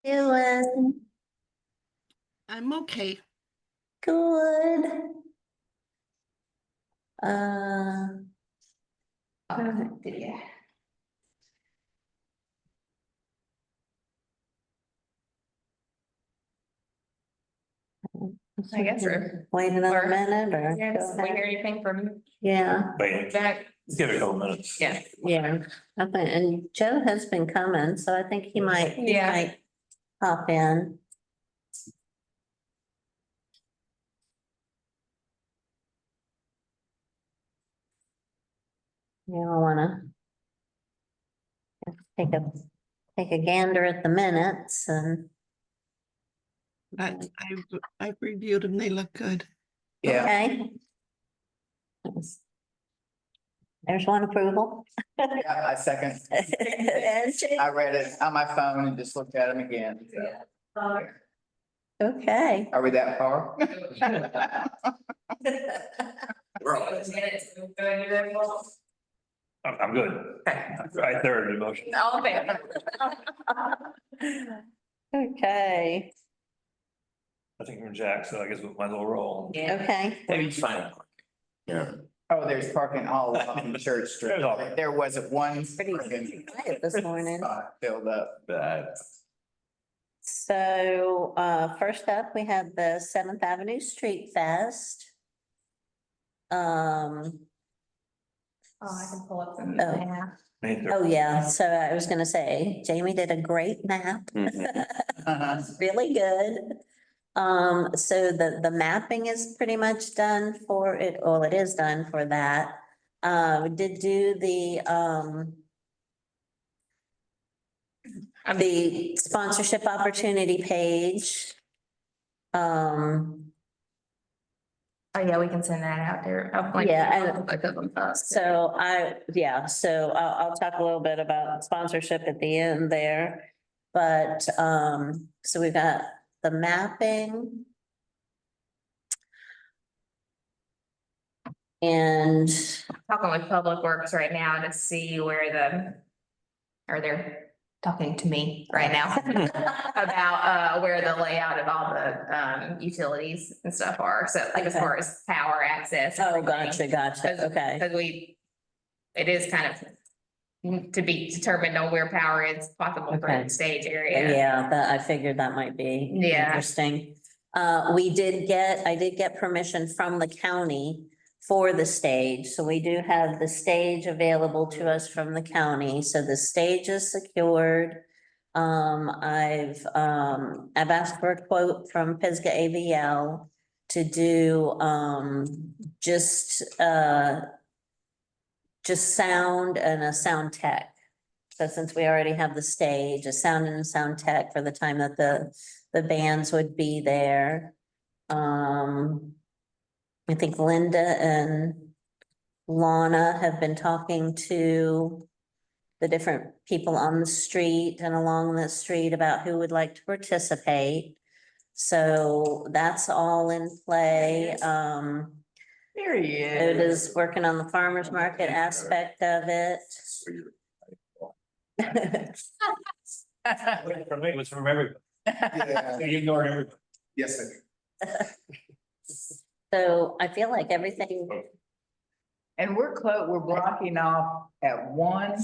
Doing I'm okay. good. Uh, Yeah. I guess we're- wait another or- minute or? Yes, go we ahead? hear anything from Yeah, Wait, Jack? give it a couple minutes. Yeah. yeah. I think, and Joe has been coming, so I think he might pop in. You don't wanna take a gander at the minutes and, I've reviewed them. They look good. okay. There's one approval. Yeah, I second. And two. I read it on my phone and just looked at them again. Okay. Are we that far? I'm good. I third the motion. All in favor? Okay, I think from Jack, so I guess we might as well roll. okay. Maybe fine. Yeah. Oh, there's parking all along Church Street. There's all- There wasn't one Pretty parking quiet this morning. spot filled up. Bad. So, first up, we have the Seventh Avenue Street Fest. Oh, I can pull up some. Oh. Yeah. May third. Oh, yeah, so I was gonna say, Jamie did a great map. Uh-huh. Really good. So the mapping is pretty much done for it, well, it is done for that. We did do the sponsorship opportunity page. Oh, yeah, we can send that out there. Hopefully. Yeah, Both of them first. So I'll talk a little bit about sponsorship at the end there. But, so we've got the mapping. And, Talking with Public Works right now to see where they're talking to me right now about where the layout of all the utilities and stuff are. So like as Okay. far as power access. oh, gotcha, okay. Because it is kind of to be determined on where power is possible for Okay. the stage area. Yeah, I figured that might be Yeah. interesting. I did get permission from the county for the stage, so we do have the stage available to us from the county, so the stage is secured. I've asked for a quote from Pisgah AVL to do, just sound and a sound tech. So since we already have the stage, a sound and a sound tech for the time that the bands would be there. I think Linda and Lana have been talking to the different people on the street and along the street about who would like to participate. So that's all in play. There he It is. is working on the farmer's market aspect of it. From me, it was from everybody. Yeah. You ignored everybody. Yes, I do. So I feel like everything, And we're blocking off at 1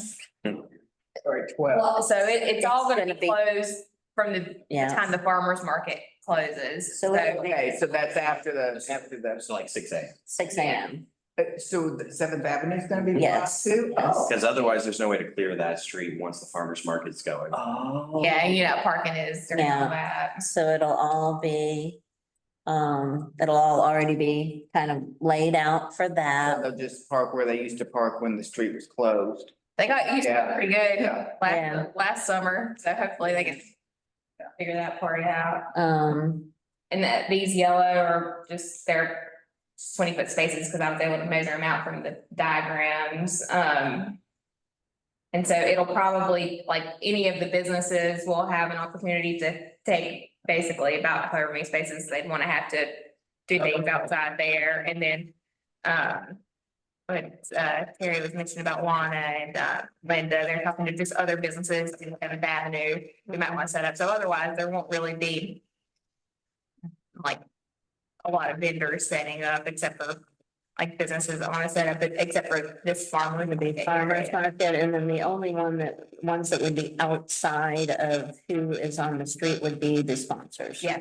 or at 12. Well, so it's all gonna It's be gonna closed from the Yeah. time the farmer's market closes. So it'll be- Okay, so that's after the. So like 6 a.m. 6 a.m. So the Seventh Avenue is gonna be blocked Yes. too? Oh. Because otherwise, there's no way to clear that street once the farmer's market's going. Oh. Yeah, you know, parking is during all that. So it'll all be, it'll all already be kind of laid out for that. They'll just park where they used to park when the street was closed. They got used to Yeah. it pretty good Yeah. Yeah. last summer, so hopefully they can figure that part out. And that these yellow are just, they're 20-foot spaces because I was able to measure them out from the diagrams. And so it'll probably, like any of the businesses will have an opportunity to take basically about however many spaces they'd want to have to do things outside there. And then what Terry was mentioning about Juana and Linda, they're talking to just other businesses in Seventh Avenue. We might want to set up, so otherwise there won't really be like a lot of vendors setting up except for like businesses that want to set up, but except for this farmer would be Farmers market, and then the only ones that would be outside of who is on the street would be the sponsors. Yeah.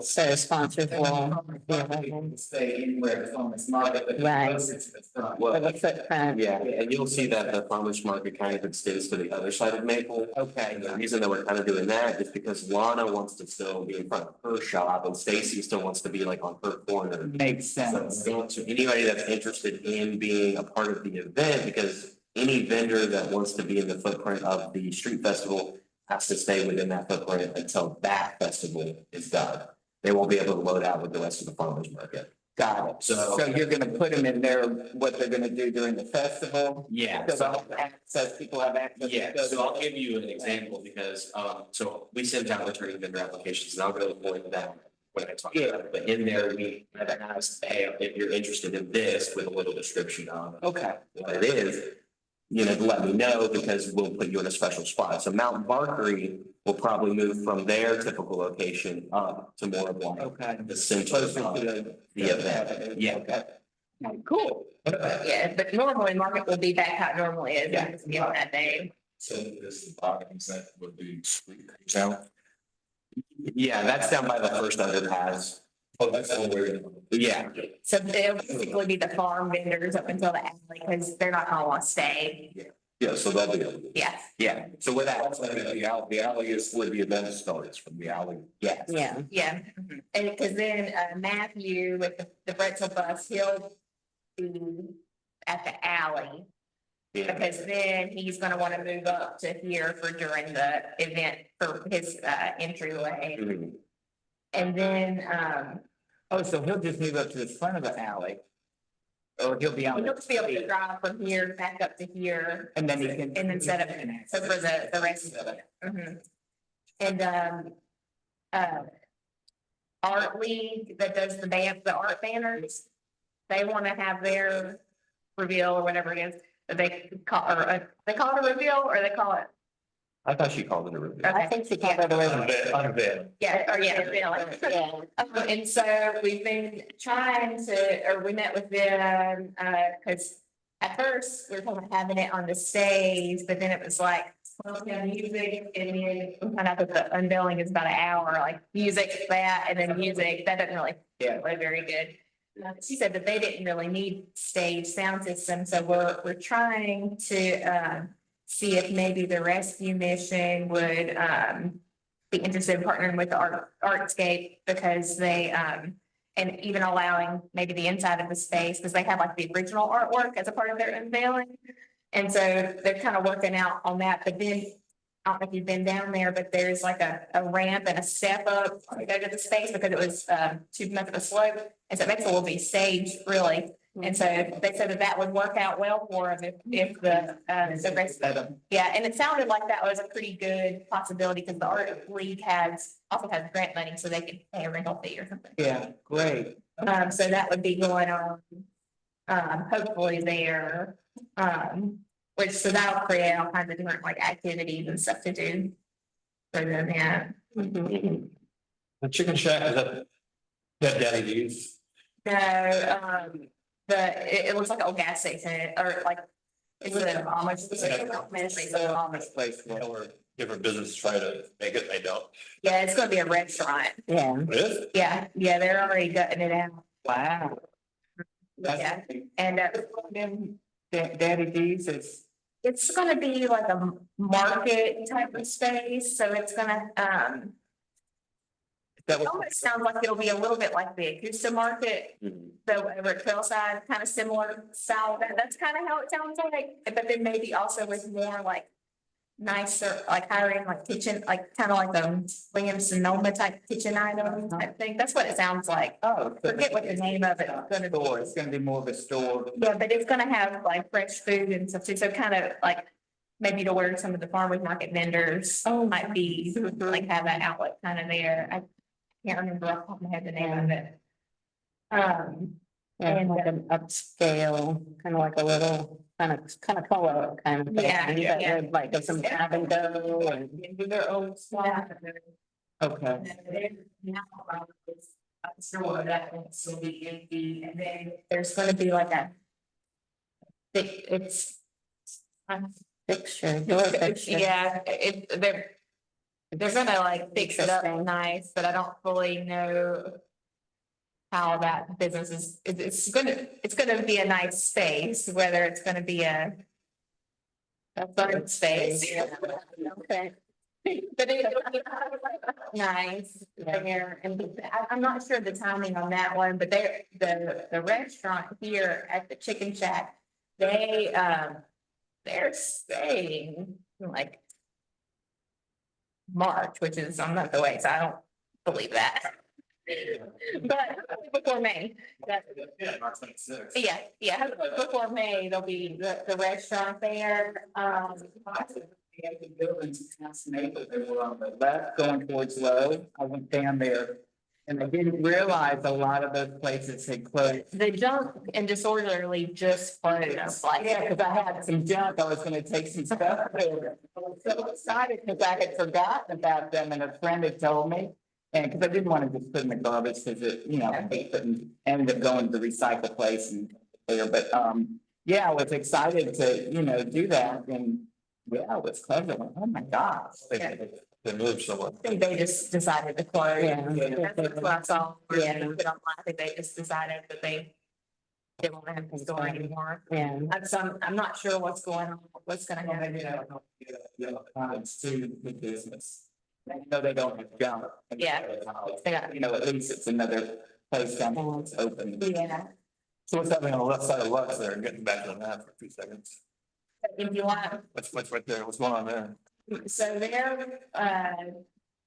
So sponsors will be available Stay anywhere it's on this market. but Right. closer to the front. for the footprint. Yeah, and you'll see that the farmer's market kind of extends to the other side of Maple. Okay. And the reason that we're kind of doing that is because Lana wants to still be in front of her shop and Stacy still wants to be like on her corner. Makes So sense. to anybody that's interested in being a part of the event, because any vendor that wants to be in the footprint of the street festival has to stay within that footprint until that festival is done. They won't be able to load out with the rest of the farmer's market. Got it. So- So you're gonna put them in there, what they're gonna do during the festival? Yeah. So they'll have access, people have access. to Yeah, go so to- I'll give you an example because, so we send out returning vendor applications and I'll go more into that when I talk about it. But in there, we have asked, hey, if you're interested in this with a little description on Okay. what it is, you know, to let me know because we'll put you in a special spot. So Mount Barkery will probably move from their typical location up to more of like Okay. the center Closer of to the event. Yeah. Okay. Cool. Yeah, but normally market will be back how it normally is, Yeah. just given that day. So this bottoms that would be street out. Yeah, that's down by the first underpass. Oh, that's the way. Yeah. So they'll basically be the farm vendors up until the alley, because they're not gonna want to stay. Yeah, so they'll be. able to- Yeah, Yeah, so with that, The alley is where the event starts, from the alley. yeah, Yeah, yeah. And because then Matthew with the pretzel bus, he'll be at the alley. yeah, Because then he's gonna wanna move up to here for during the event for his entryway. Mhm. And then Oh, so he'll just move up to the front of the alley? Or he'll be on. he'll just be able to drive from here back up to here. And then he can. And then set up, so for the rest of it. Mhm. And Art League that does the art banners. They wanna have their reveal or whatever it is, that they call, or they call it a reveal or they call it. I thought she called it a review. I think she called it a ribbon. Unvet. Yeah, or yeah, reveal. Yeah, And so we've been trying to, or we met with them, cause at first we were talking about having it on the stage, but then it was like. Well, yeah, music, and then we found out that the unveiling is about an hour, like music, that, and then music, that doesn't really Yeah. play very good. She said that they didn't really need stage sound system, so we're trying to see if maybe the rescue mission would be interested in partnering with the Artscape because they and even allowing maybe the inside of the space, because they have like the original artwork as a part of their unveiling. And so they're kind of working out on that, but then I don't know if you've been down there, but there's like a ramp and a step up to go to the space because it was too much of a slope. And so Maxwell will be staged really. And so they said that that would work out well for them if the rest, yeah, and it sounded like that was a pretty good possibility because the Art League also has grant money, so they could pay a rental fee or something. Yeah, great. So that would be going on, hopefully there, which, so that'll create all kinds of different like activities and stuff to do. For them, yeah. The chicken shack, is that Daddy D's? No, it looks like an old gas station or like, it's an Amish. Amish place. Or different businesses try to make it, they don't. Yeah, it's gonna be a restaurant. yeah. It is? Yeah, they're already gutting it out. Wow. Yeah, and Them Daddy D's is, it's gonna be like a market type of space, so it's gonna, that it was, almost sounds like it'll be a little bit like the Augusta Market, Mhm. so over at Trailside, kind of similar style. That's kind of how it sounds like, but then maybe also with more like nicer, like higher end, like kitchen, like kind of like Williams Sonoma type kitchen item type thing. That's what it sounds like. oh. so Forget what the name of it's gonna be. Store, it's gonna be more of a store. Yeah, but it's gonna have like fresh food and stuff too, so kind of like maybe to where some of the farmers market vendors might be, like have that outlet kind of there. I can't remember off the top of my head the name of it. Yeah, And, like an upscale, kind of like a little, kind of color kind of thing. Yeah, that yeah. would, Like some grab and go and. Into their own spot. Okay. I'm sure that will still be empty, and then there's gonna be like a. It's. Fixture, door fixture. Yeah, they're gonna like fix it up nice, but I don't fully know. How that business is, it's gonna be a nice space, whether it's gonna be a. A fun space. Okay. But it would be nice there, and I'm not sure the timing on that one, but the restaurant here at the Chicken Shack, they're saying like. March, which is on the way, so I don't believe that. But before May, Yeah, March 26th. yeah, before May, there'll be the restaurant there, The buildings fascinated. They were on the left going towards Lowe. I went down there. And I didn't realize a lot of those places had closed. the junk and disorderly just closed, like. Yeah, because I had some junk. I was gonna take some stuff there. I was so excited because I had forgotten about them and a friend had told me. And because I didn't want to just put in the garbage because it, they couldn't, ended up going to the recycle place and there, but, yeah, I was excited to, do that and. Yeah, it was clever. Like, oh my gosh. They moved someone. I think they just decided to close. Yeah. That's what I saw. Yeah. Put online. I think they just decided that they didn't want to have the store anymore. Yeah, I'm not sure what's going on, what's gonna happen. It's to the business. No, they don't have junk. Yeah. At least it's another place down there that's open. Yeah, So what's happening on the left side of Lux there, getting back to the map for 2 seconds? if you want, What's right there? What's going on there? so they're,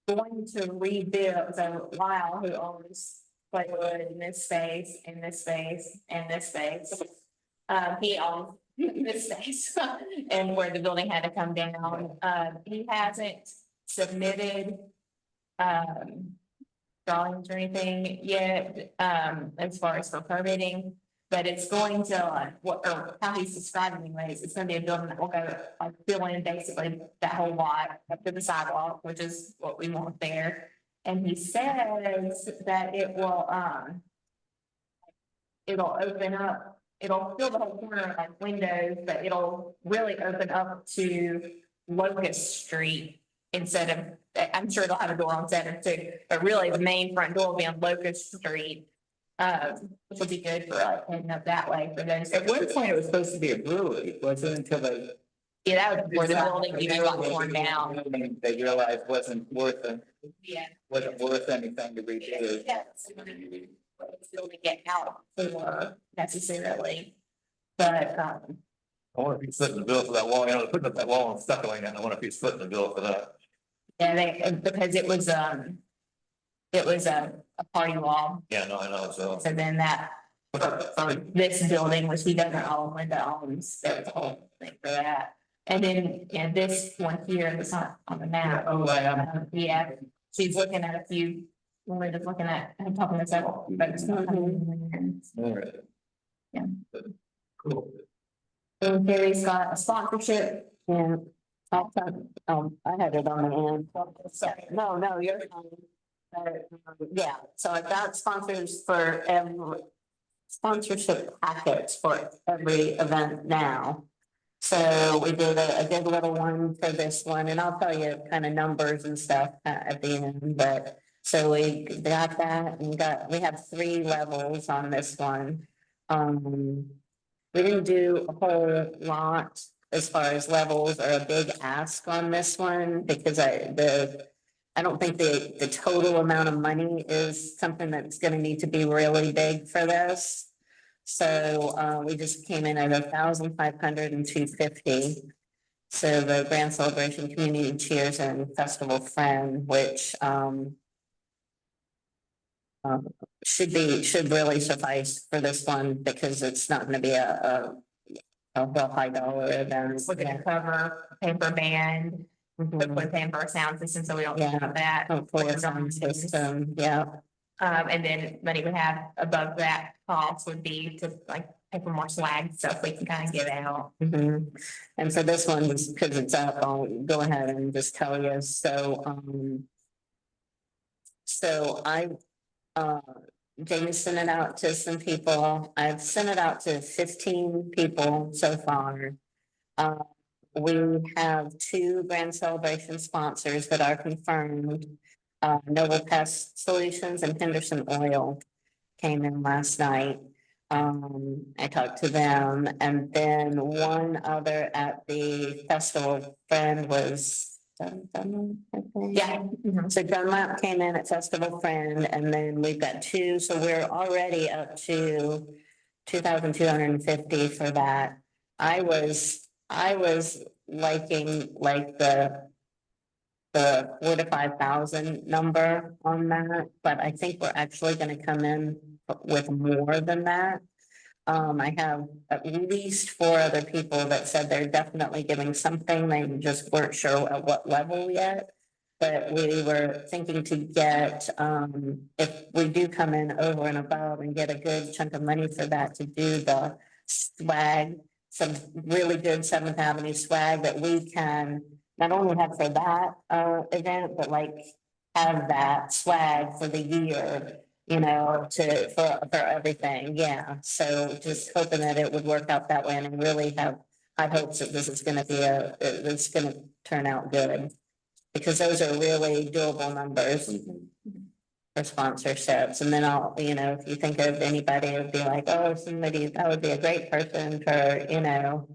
going to rebuild, so Lyle, who owns Playwood in this space, in this space, and this space. He owns this space and where the building had to come down. He hasn't submitted, drawings or anything yet, as far as for permitting. But it's going to, or how he's describing anyways, it's gonna be a building that will go, like, fill in basically that whole lot up to the sidewalk, which is what we want there. And he says that it will, it'll open up, it'll fill the whole corner like windows, but it'll really open up to Locust Street instead of, I'm sure they'll have a door on Center too, but really the main front door will be on Locust Street. Which would be good for like heading up that way for those. At one point, it was supposed to be a brewery, wasn't it, until they. Yeah, that was where the building even got torn down. They realized wasn't worth Yeah. anything to redo. Yeah. Still to get out for necessarily, but, I wonder if he's footing the bill for that wall, they're putting up that wall and stuff going down. I wonder if he's footing the bill for that. yeah, because it was a party wall, Yeah, no, I know, so. so then that, this building, which he doesn't own, Linda owns, there was a whole thing for that. And then, yeah, this one here, it's not on the map. Oh, Yeah, she's looking at a few, Linda's looking at, I'm talking to several, but it's not. All right. Yeah. Cool. and Carrie's got a sponsorship and also, I had it on the end. Sorry, no, you're fine. Yeah, so I've got sponsors for sponsorship packets for every event now. So we did a good little one for this one, and I'll tell you kind of numbers and stuff at the end, but. So we got that and we have 3 levels on this one. We didn't do a whole lot as far as levels or a big ask on this one because I don't think the total amount of money is something that's gonna need to be really big for this. So we just came in at 1,500 and 250. So the Grand Celebration Community Cheers and Festival Friend, which should really suffice for this one because it's not gonna be a real high dollar event. We're gonna cover paper band, Mhm. hopefully paying for a sound system, so we don't Yeah. have that. Hopefully a sound system, yeah. And then money we have above that cost would be to like pay for more swag stuff we can kind of give out. Mhm. And so this one, because it's up, I'll go ahead and just tell you, so Jamie sent it out to some people. I've sent it out to 15 people so far. We have 2 Grand Celebration sponsors that are confirmed. Noble Pest Solutions and Henderson Oil came in last night. I talked to them, and then one other at the festival friend was Dunlap, I think. Yeah. So Dunlap came in at Festival Friend, and then we've got 2, so we're already up to 2,250 for that. I was liking like the 4,000 to 5,000 number on that, but I think we're actually gonna come in with more than that. I have at least 4 other people that said they're definitely giving something, they just weren't sure at what level yet. But we were thinking to get, if we do come in over and above and get a good chunk of money for that, to do the swag, some really good Seventh Avenue swag that we can not only have for that, event, but like have that swag for the year, you know, for everything, yeah. So just hoping that it would work out that way, and I really have high hopes that this is gonna be it's gonna turn out good. Because those are really doable numbers for sponsorships, and then I'll, you know, if you think of anybody, it would be like, oh, somebody, that would be a great person for, you know.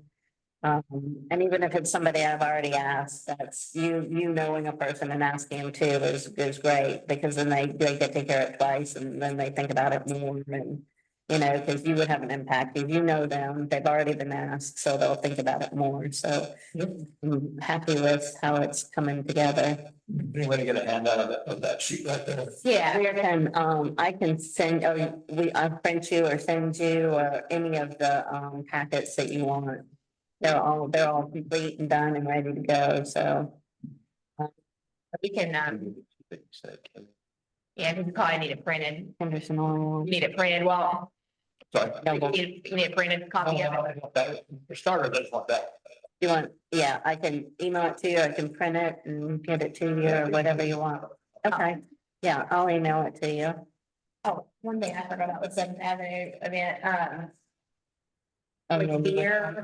And even if it's somebody I've already asked, that's you knowing a person and asking them too is great, because then they get to hear it twice, and then they think about it more, and you know, because you would have an impact if you know them, they've already been asked, so they'll think about it more, so I'm happy with how it's coming together. Any way to get a handout of that sheet right there? Yeah. I can send, I'll print you or send you, or any of the packets that you want. They're all complete and done and ready to go, so. We can, yeah, we probably need it printed. Henderson Oil. You need it printed, well, Sorry. you need a printed copy of it. For starters, I just want that. You want, yeah, I can email it to you, I can print it and get it to you, or whatever you want. Okay, yeah, I'll email it to you. Oh, one thing I forgot about the Seventh Avenue event, Oh, With no, beer.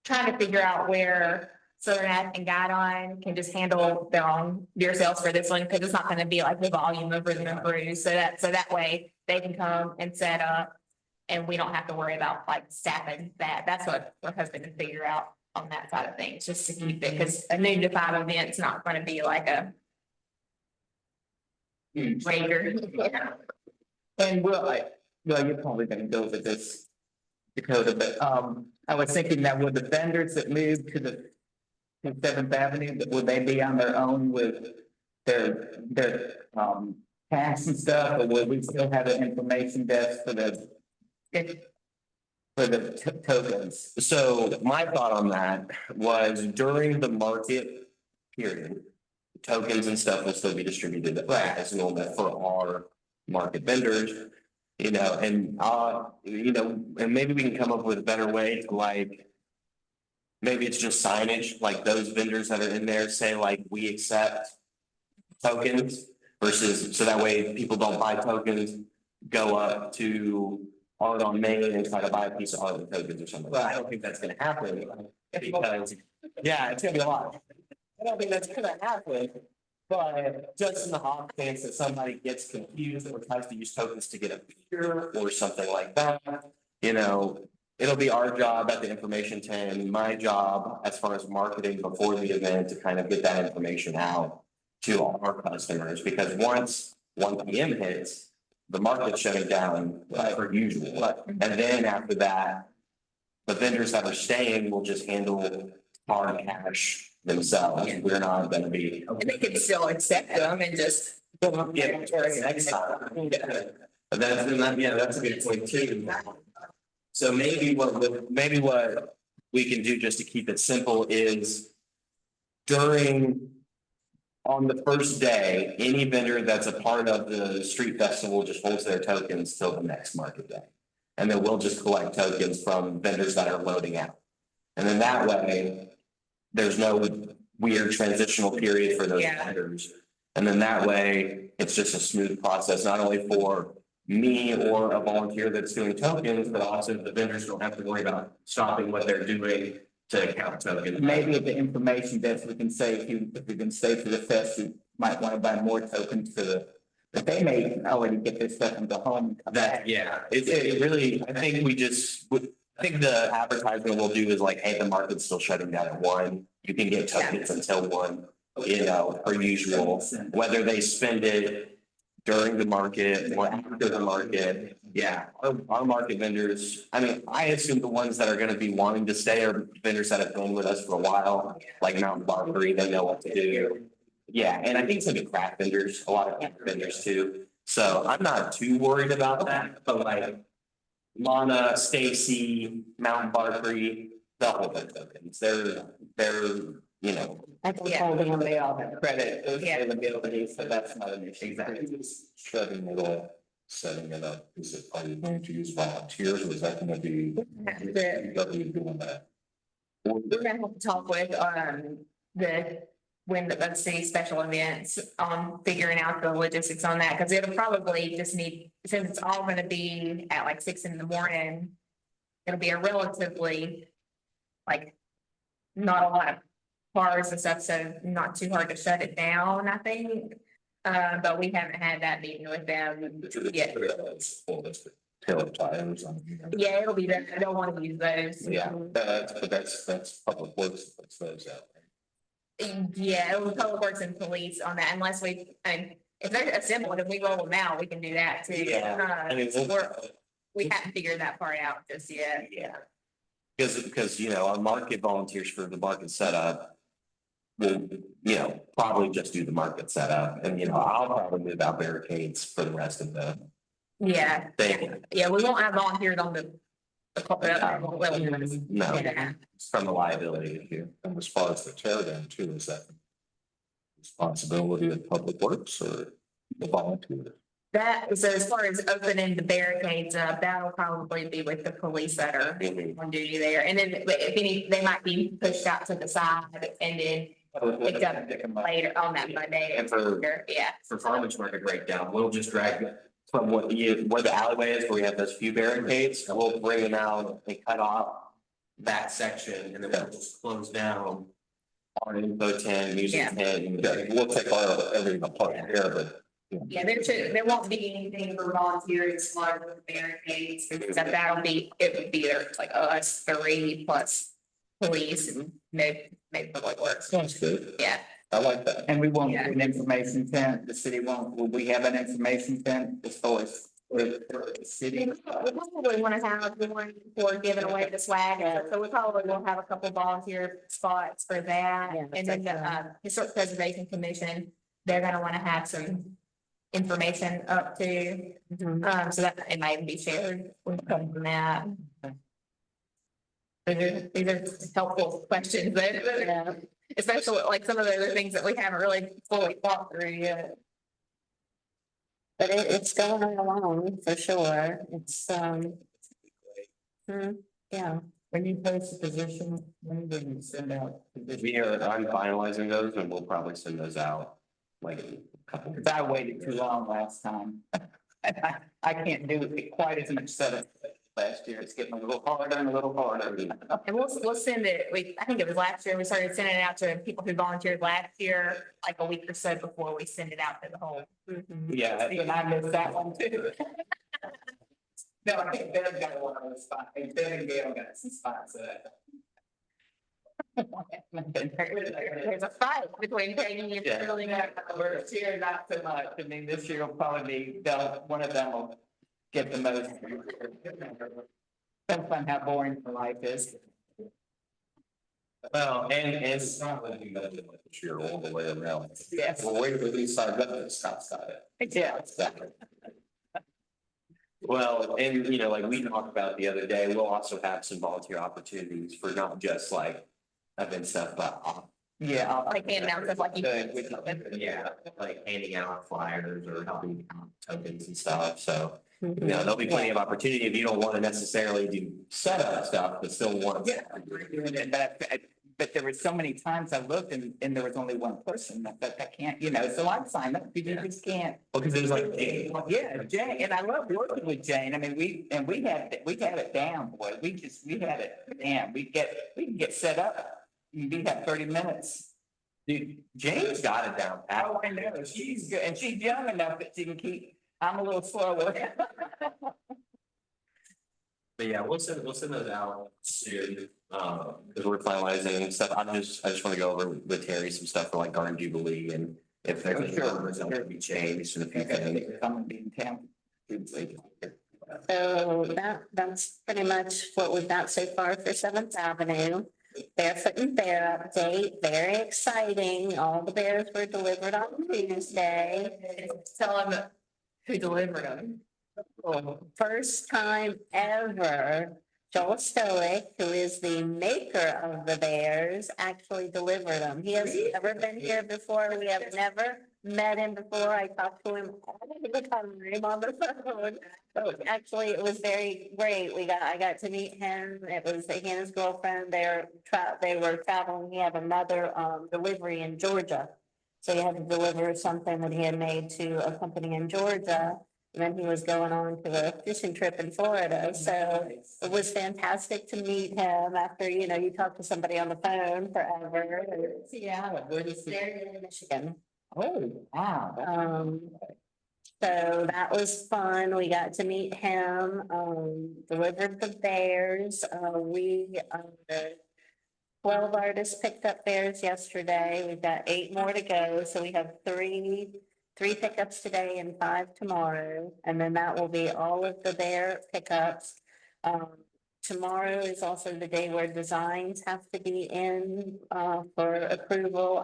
Trying to figure out where Southern Ag and Guidon can just handle their own beer sales for this one, because it's not gonna be like the volume of Rhythm and Brew, so that way they can come and set up. And we don't have to worry about like staffing that. That's what we're hoping to figure out on that side of things, just to keep it, because a noon to 5 event's not gonna be like a rager. And you're probably gonna go with this, Dakota, but, I was thinking that with the vendors that moved to Seventh Avenue, would they be on their own with their, packs and stuff, or would we still have an information desk for the tokens? So my thought on that was during the market period, tokens and stuff will still be distributed as normal for our market vendors. You know, and and maybe we can come up with a better way to like. Maybe it's just signage, like those vendors that are in there say like, we accept tokens versus, so that way people don't buy tokens, go up to Art on Main and try to buy a piece of art with tokens or something. Well, I don't think that's gonna happen because, yeah, it's gonna be a lot. I don't think that's gonna happen. But just in the off chance that somebody gets confused or tries to use tokens to get a beer or something like that, you know, it'll be our job at the information tent, my job as far as marketing before the event to kind of get that information out to all our customers, because once 1 PM hits, the market's shutting down per usual. And then after that, the vendors that are staying will just handle hard cash themselves. We're not gonna be. And they can still accept them and just. Yeah, next time. But that's a good point too. So maybe what we can do just to keep it simple is during on the first day, any vendor that's a part of the street festival just holds their tokens till the next market day. And then we'll just collect tokens from vendors that are loading out. And then that way, there's no weird transitional period for those Yeah. vendors. And then that way, it's just a smooth process, not only for me or a volunteer that's doing tokens, but also the vendors don't have to worry about stopping what they're doing to count tokens. Maybe at the information desk, we can say, if we can stay for the fest, you might want to buy more tokens for the, but they may already get their stuff and go home. And come That, back. yeah, it really, I think we just, I think the advertisement we'll do is like, hey, the market's still shutting down at 1. You can get tokens until 1, you know, per usual, whether they spend it during the market or after the market. Yeah, our market vendors, I mean, I assume the ones that are gonna be wanting to stay are vendors that have been with us for a while, like Mountain Barbery, they know what to do. Yeah, and I think some of the craft vendors, a lot of craft vendors too. So I'm not too worried about that, but like Lana, Stacy, Mountain Barbery, they'll hold their tokens. They're, you know, I can Yeah. hold them. They all have credit, Yeah. availability, so that's not an issue. Exactly. Setting it up, setting it up, is it, are you going to use volunteers or is that gonna be? DPW doing that? We're gonna have to talk with, the city special events on figuring out the logistics on that, because it'll probably just need, since it's all gonna be at like 6 in the morning. It'll be a relatively, like, not a lot of cars and stuff, so not too hard to shut it down, I think. But we haven't had that meeting with them yet. Well, that's tail tires. Yeah, it'll be there. I don't want to use those. Yeah. But that's public works, that puts those out. Yeah, it was Public Works and Police on that, unless if they're assembled and we roll them out, we can do that too. Yeah, I mean, We haven't figured that part out just yet. yeah. Because, you know, our market volunteers for the market setup. Will, you know, probably just do the market setup and, you know, I'll probably move out barricades for the rest of the Yeah, thing. yeah, we won't have volunteers on the. No, Yeah. it's from the liability issue. And as far as the tear down too, is that responsibility of public works or the volunteer? That, so as far as opening the barricades up, that'll probably be with the police that are on duty there. And then if any, they might be pushed out to the side and then picked up later on that Monday. And for Yeah, farmers market breakdown, we'll just drag from where the alleyway is, where we have those few barricades, and we'll bring them out and cut off that section, and then we'll just close down our info tent, music Yeah. tent. Yeah, we'll take everything apart here, but yeah, there won't be anything for volunteers, like with barricades, except it would be there, like us 3 plus police and maybe Public Works. sounds good. Yeah, I like that. And we won't Yeah. do an information tent, the city won't, will we have an information tent as far as for the city? we probably want to have one for giving away the swag, so we probably will have a couple volunteer spots for that. Yeah, And then the Historic Preservation Commission, they're gonna want to have some information up to, so that it might be shared with them from that. These are helpful questions, Yeah. especially like some of the other things that we haven't really fully thought through yet. But it's going along for sure. It's, yeah. When you post a position, when do you send out? I'm finalizing those, and we'll probably send those out like a couple. Cause I waited too long last time. I can't do it quite as much setup last year. It's getting a little harder and a little harder. And we'll send it, I think it was last year, we started sending it out to people who volunteered last year, like a week or so before we send it out to the whole. Yeah, And I missed that one too. No, I think Ben got one of the spots. Ben and Gail got some spots of that. There's a fight between Peggy and Yeah. Shirley. We're here not so much. I mean, this year will probably be, one of them will get the most. Some fun how boring the life is. well, and It's not letting you know that this year all the way around. Yes. We'll wait for these side, stop. Yeah. Exactly. well, and you know, like we talked about the other day, we'll also have some volunteer opportunities for not just like event stuff, but Yeah. Like handing out stuff like you. Good, with- Yeah, like handing out flyers or helping out tokens and stuff, so. You Mhm. know, there'll be plenty of opportunity if you don't want to necessarily do setup stuff, but still want. Yeah, we're doing it, but there were so many times I looked and there was only one person that I can't, you know, so I'm signed up, you just can't. Well, because there's like. Yeah, Jane, and I love working with Jane. I mean, we had it down, boy. We had it down. We can get set up. We have 30 minutes. Dude, Jane's got it down pat. Oh, I know. She's good. And she's young enough that she can keep, I'm a little slower. But yeah, we'll send those out soon, because we're finalizing stuff. I just want to go over with Terry some stuff for like Garden Jubilee and if there's any Sure, numbers that sure. will be changed and a few things. I'm gonna be in town. So that's pretty much what we've got so far for Seventh Avenue. Barefoot and Bear update, very exciting. All the bears were delivered on Tuesday. Tell them who delivered them. First time ever, Joel Stoic, who is the maker of the bears, actually delivered them. He has never been here before. We have never met him before. I talked to him all the time on the phone. So actually, it was very great. I got to meet him. It was he and his girlfriend. They were traveling. He had another delivery in Georgia. So he had to deliver something that he had made to a company in Georgia. And then he was going on to a fishing trip in Florida. So it was fantastic to meet him after, you talk to somebody on the phone forever. Yeah, where is he? They're in Michigan. Oh, wow. So that was fun. We got to meet him, delivered the bears. 12 artists picked up bears yesterday. We've got 8 more to go. So we have three pickups today and 5 tomorrow. And then that will be all of the bear pickups. Tomorrow is also the day where designs have to be in for approval.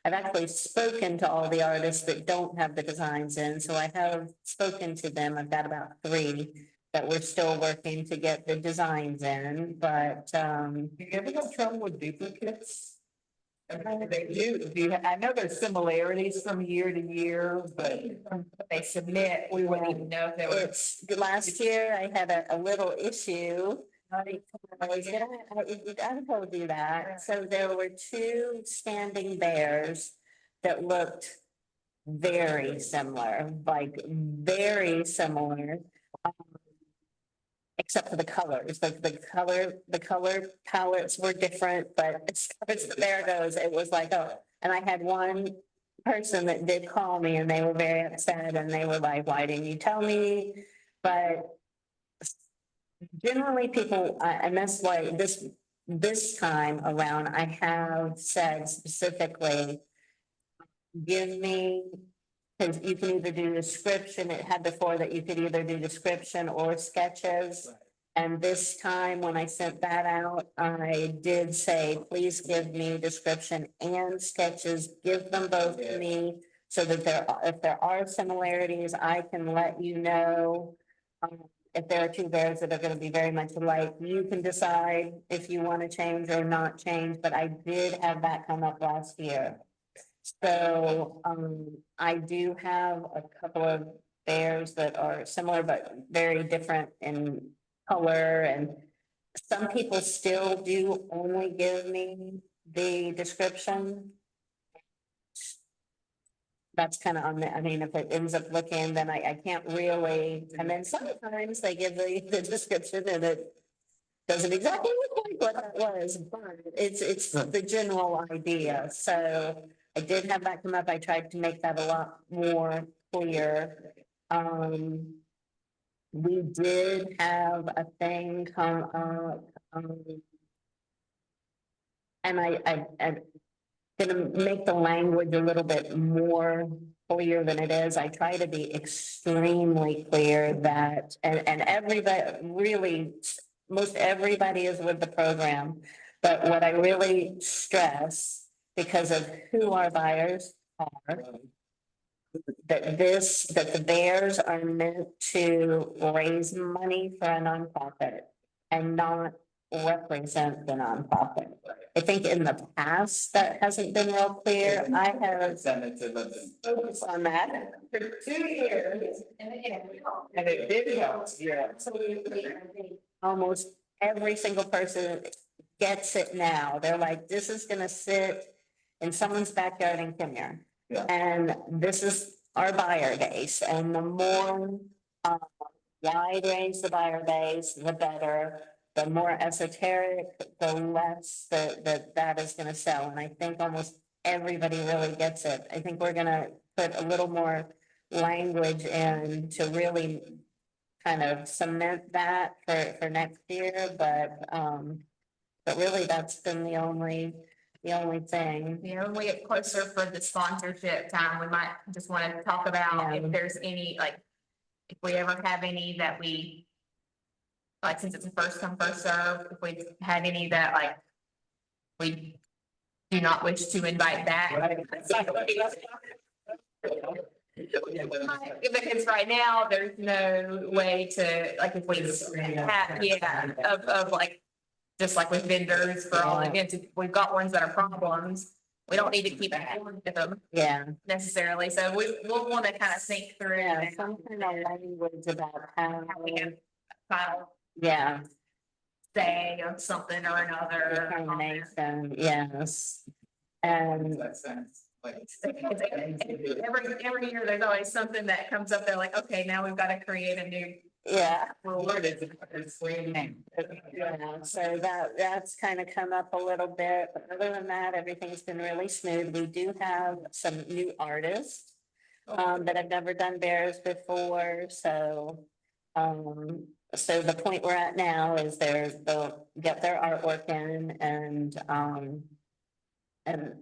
I've actually spoken to all the artists that don't have the designs in, so I have spoken to them. I've got about 3 that we're still working to get the designs in, but Do you ever have trouble with duplicates? They do. I know there's similarities from year to year, but They submit, we wouldn't even know if they were. it's, last year I had a little issue. I told you that. So there were 2 standing bears that looked very similar, like very similar. Except for the colors, the color palettes were different, but as far as the bear goes, it was like, oh, and I had one person that did call me and they were very upset and they were like, why didn't you tell me? But generally people, and that's why this time around, I have said specifically, give me, because you can either do description, it had before that you could either do description or sketches. And this time, when I sent that out, I did say, please give me description and sketches, give them both to me. So that if there are similarities, I can let you know. If there are 2 bears that are gonna be very much alike, you can decide if you want to change or not change, but I did have that come up last year. So, I do have a couple of bears that are similar but very different in color, and some people still do only give me the description. That's kind of I mean, if it ends up looking, then I can't really, and then sometimes they give the description and it doesn't exactly look like what that was, but it's the general idea. So I did have that come up. I tried to make that a lot more clear. We did have a thing come up. And I'm gonna make the language a little bit more clear than it is. I try to be extremely clear that, and everybody, really, most everybody is with the program. But what I really stress, because of who our buyers are, that the bears are meant to raise money for a nonprofit and not represent the nonprofit. I think in the past, that hasn't been real clear. I have Representative of the focused on that. for 2 years, and it did help, yeah. Absolutely. I think almost every single person gets it now. They're like, this is gonna sit in someone's backyard in Kimya. Yeah. And this is our buyer base, and the more wide range the buyer base, the better. The more esoteric, the less that is gonna sell, and I think almost everybody really gets it. I think we're gonna put a little more language in to really kind of cement that for next year, but really, that's been the only thing. You know, when we get closer for the sponsorship time, we might just want to talk about Yeah. if there's any, like, if we ever have any that we, like, since it's a first come, first serve, if we've had any that, like, we do not wish to invite back. Because right now, there's no way to, like, if we have, yeah, of like, just like with vendors for all events, if we've got ones that are problems. We don't need to keep with them Yeah, necessarily, so we'll want to kind of think through. yeah, and some kind of language about how, how we can file yeah, say or something or another. determination, yes. And That sounds like. Every year, there's always something that comes up, they're like, okay, now we've got to create a new yeah, rule. What is it? It's sweet name. yeah, so that's kind of come up a little bit, but other than that, everything's been really smooth. We do have some new artists that have never done bears before, so the point we're at now is they'll get their artwork in and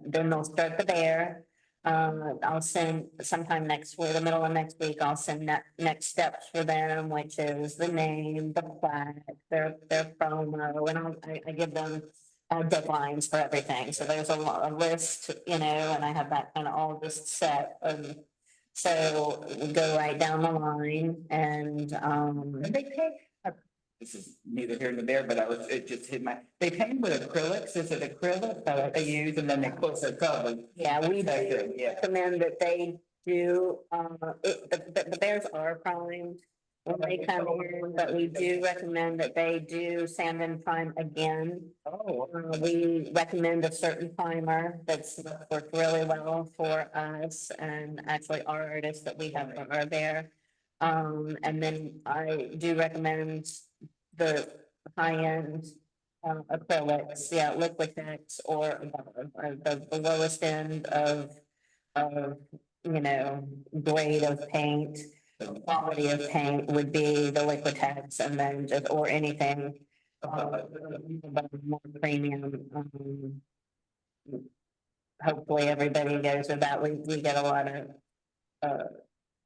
then they'll start the bear. I'll send sometime next week, the middle of next week, I'll send next steps for them, which is the name, the plaque, their promo, and I give them deadlines for everything. So there's a list, and I have that kind of all just set. So we go right down the line and, And they paint, this is neither here nor there, but it just hit they paint with acrylics, is it acrylic that they use and then they put their cover? yeah, we That's do it, yeah. recommend that they do, the bears are primed when they come in, but we do recommend that they do sand and prime again. Oh, We recommend a certain primer that's worked really well for us and actually our artists that we have that are there. And then I do recommend the high-end acrylics, yeah, Liquitex or the lowest end of, grade of paint. Quality of paint would be the Liquitex and then just, or anything. But more premium, hopefully everybody goes with that. We get a lot of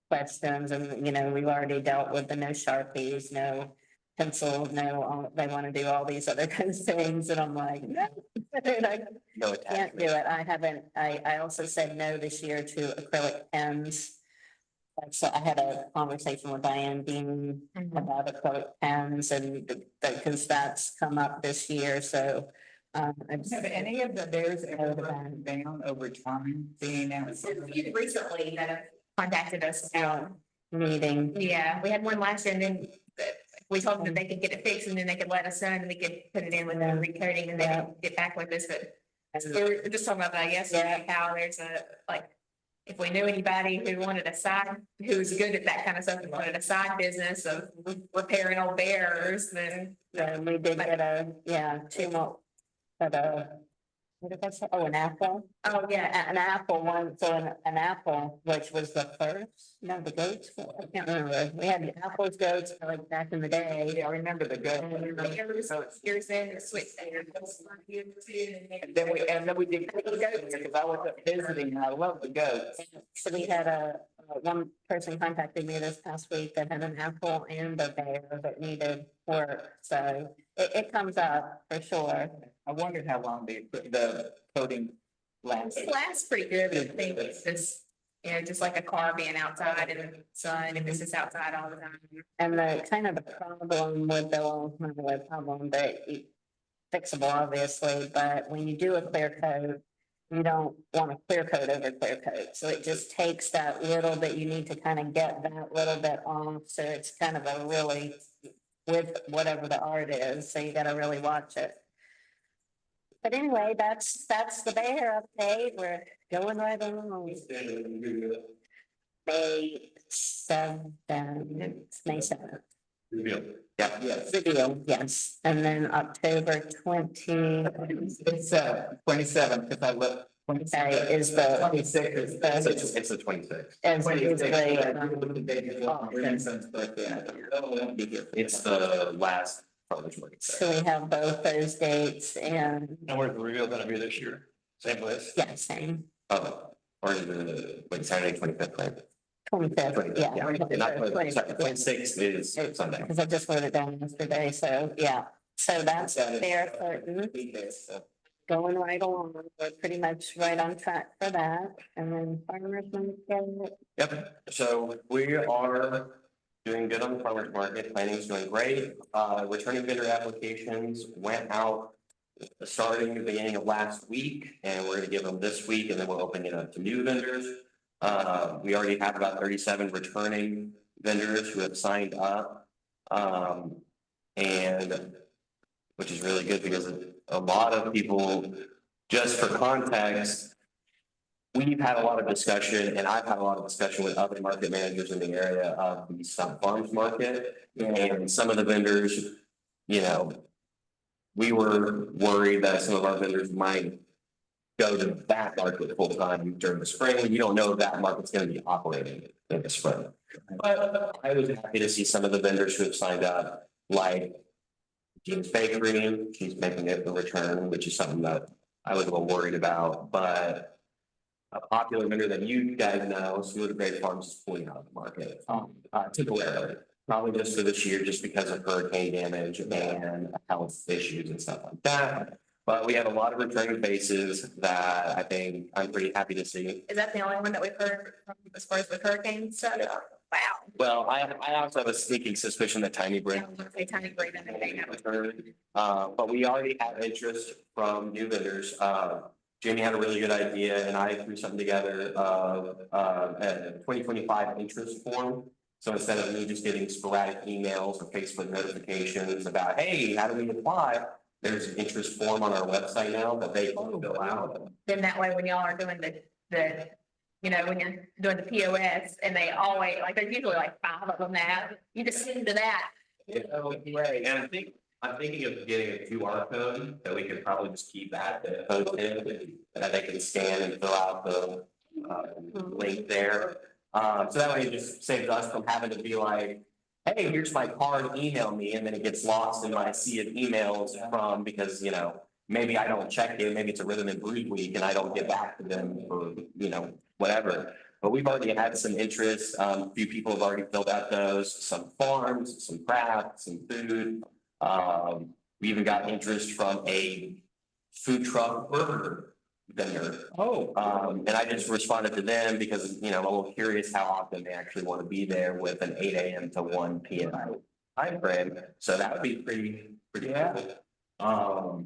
questions and, we've already dealt with the no Sharpies, no pencil, they want to do all these other kinds of things. And I'm like, no, I No can't do it. I also said no this year to acrylic pens. So I had a conversation with Diane Dean about acrylic pens and because that's come up this year, so. I just- have any of the bears ever gone down over time, being out? Recently that have contacted us about, Meeting, yeah, we had one last year and then we told them that they could get it fixed and then they could let us know and we could put it in with the recoating and they could get back with us, but we were just talking about that yesterday, how there's like, if we knew anybody who wanted who was good at that kind of stuff and wanted a side business of repairing old bears, then. we did get two more, but what did I say? Oh, an apple. Oh, yeah, An apple one, so an apple, which was the first, no, the goats, I can't remember, we had apples, goats, like back in the day. Yeah, I remember the good. years in, switch. And then we did goats, because I was up visiting and I love the goats. So we had one person contacted me this past week that had an apple and a bear that needed work, so it comes up for sure. I wondered how long the coating lasts. It lasts pretty good, I think it's just, just like a car being outside in the sun, if it's just outside all the time. And the kind of the problem with not really a problem, but fixable, obviously, but when you do a clear coat, you don't want to clear coat over clear coat. So it just takes that little bit, you need to kind of get that little bit off. So it's kind of a really, with whatever the art is, so you gotta really watch it. But anyway, that's the Bear update. We're going right along. May 7th, it's May 7th. Yeah, Video, yes, and then October 20. It's 27, because I looked. Okay, is the- 26 is it's the 26th. Is the, It's the last farmer's market. so we have both those dates and, And where's the reveal gonna be this year? Same place? yeah, same, Oh, or the, wait, Saturday, 25th, right? 25th, yeah. Not 26th is Sunday. Because I just wrote it down yesterday, so, yeah, so that's Bear Curtain, going right along, we're pretty much right on track for that, and then farmers market. Yep, so we are doing good on the farmer's market, planning's doing great, returning vendor applications went out starting the beginning of last week, and we're gonna give them this week, and then we'll open it up to new vendors. We already have about 37 returning vendors who have signed up. And which is really good because a lot of people, just for context, we've had a lot of discussion, and I've had a lot of discussion with other market managers in the area of the Stump Farms market. And some of the vendors, you know, we were worried that some of our vendors might go to that market full time during the spring. You don't know if that market's gonna be operating in the spring. But I was happy to see some of the vendors who have signed up, like Jean's Bakery, she's making it a return, which is something that I was a little worried about, but a popular vendor that you guys know, Smooth and Great Farms, is pulling out of the market, temporarily. Probably just for this year, just because of hurricane damage and health issues and stuff like that. But we have a lot of returning faces that I think I'm pretty happy to see. Is that the only one that we've heard from as far as the hurricane stuff? Wow. Well, I also have a sneaking suspicion that Tiny Bread I was gonna say tiny bread and everything. but we already have interest from new vendors. Jamie had a really good idea and I threw something together of a 2025 interest form. So instead of me just getting sporadic emails or Facebook notifications about, hey, how do we apply? There's an interest form on our website now that they can fill out. Then that way, when y'all are doing the, you know, when you're doing the POS and they always, like, there's usually like 5 of them now, you just send to that. Yeah, great. And I'm thinking of getting a QR code that we could probably just keep at the posted, that they can scan and fill out the link there. So that way it just saves us from having to be like, hey, here's my card, email me, and then it gets lost in my sea of emails from, because, you know, maybe I don't check it, maybe it's a rhythm and blues week and I don't get back to them for, you know, whatever. But we've already had some interest, a few people have already filled out those, some farms, some craft, some food. We even got interest from a food truck burger vendor. And I just responded to them because, you know, I'm a little curious how often they actually want to be there with an 8 a.m. to 1 p.m. time frame. So that would be pretty cool.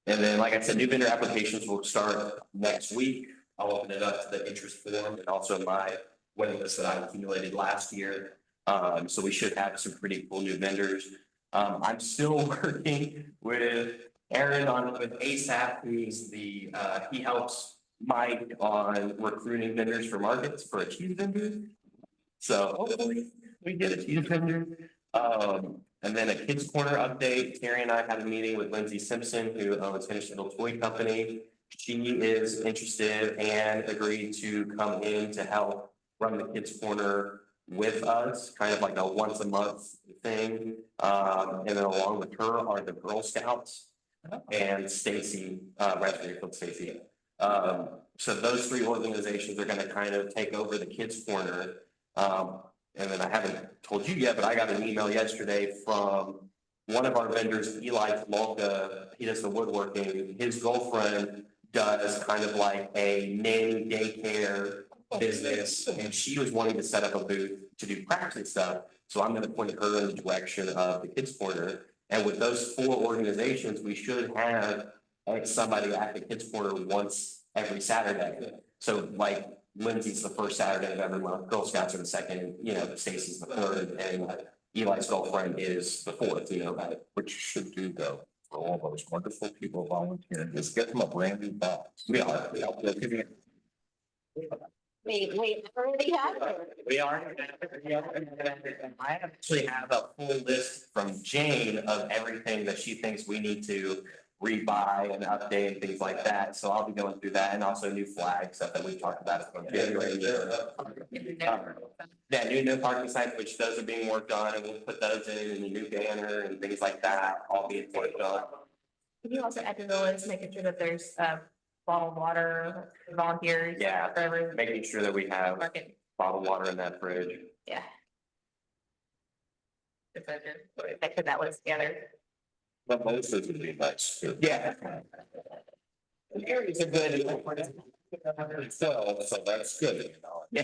And then, like I said, new vendor applications will start next week. I'll open it up to the interest form and also my waiting list that I accumulated last year. So we should have some pretty cool new vendors. I'm still working with Aaron with ASAP, who's the, he helps Mike on recruiting vendors for markets for a cheese vendor. So hopefully we get a cheese vendor. And then a Kids Corner update. Terry and I had a meeting with Lindsay Simpson, who owns Finished Little Toy Company. She is interested and agreed to come in to help run the Kids Corner with us, kind of like a once a month thing. And then along with her are the Girl Scouts and Stacy, Stacy. So those 3 organizations are going to kind of take over the Kids Corner. And then I haven't told you yet, but I got an email yesterday from one of our vendors, Eli Malka. He does the woodworking. His girlfriend does kind of like a nanny daycare business, and she was wanting to set up a booth to do crafts and stuff. So I'm going to point her in the direction of the Kids Corner. And with those 4 organizations, we should have somebody at the Kids Corner once every Saturday. So like Lindsay's the first Saturday of every month, Girl Scouts are the second, Stacy's the third, and Eli's girlfriend is the fourth, What you should do though, for all those wonderful people volunteering, is get them a brand new box. We are. We already have it. We are. I actually have a full list from Jane of everything that she thinks we need to rebuy and update and things like that. So I'll be going through that, and also new flags, stuff that we've talked about from January. Yeah, new no parking signs, which those are being worked on, and we'll put those in a new banner and things like that, all being worked on. Can you also add to the list, making sure that there's bottled water, volunteers? Yeah. For every Making sure that we have market, bottled water in that fridge. yeah. If I put that list together. But most of it would be nice too. Yeah. The areas are good. So that's good. Yeah.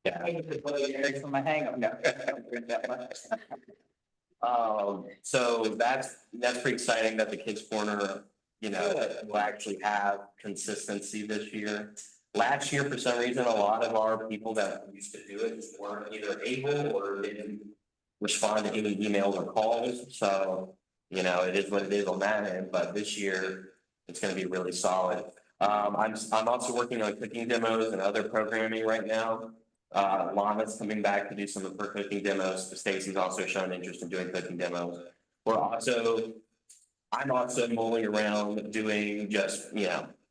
Yeah. I use the blue areas for my hang up. No. So that's pretty exciting that the Kids Corner, will actually have consistency this year. Last year, for some reason, a lot of our people that used to do it just weren't either able or didn't respond to any emails or calls, so, it is what it is on that end, but this year, it's gonna be really solid. I'm also working on cooking demos and other programming right now. Lana's coming back to do some of her cooking demos. Stacy's also shown interest in doing cooking demos. I'm also mulling around doing just,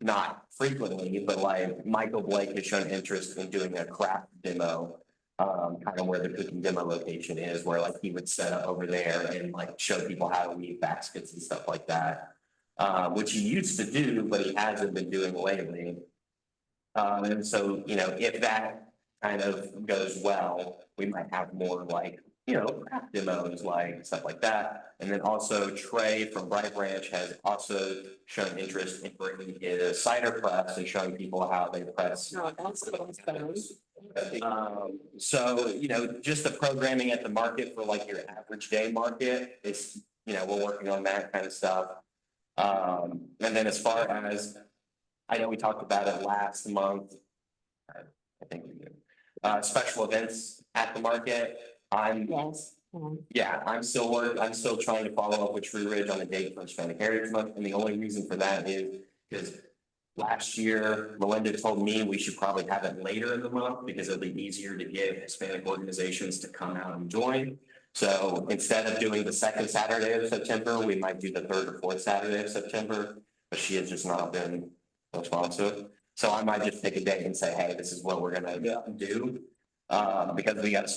not frequently, but like Michael Blake has shown interest in doing a craft demo. Kind of where the cooking demo location is, where like he would set up over there and like show people how to weave baskets and stuff like that. Which he used to do, but he hasn't been doing lately. And so, if that kind of goes well, we might have more like, craft demos, like stuff like that. And then also Trey from Bright Branch has also shown interest in bringing in a cider press and showing people how they press. So, just the programming at the market for like your average day market, it's, we're working on that kind of stuff. And then as far as, I know we talked about it last month. I think we did. Special events at the market. I'm still trying to follow up with Tree Ridge on a date for Hispanic Heritage Month, and the only reason for that is because last year, Melinda told me we should probably have it later in the month because it'll be easier to get Hispanic organizations to come out and join. So instead of doing the second Saturday of September, we might do the third or fourth Saturday of September, but she has just not been responsive. So I might just take a day and say, hey, this is what we're gonna do. Because I gotta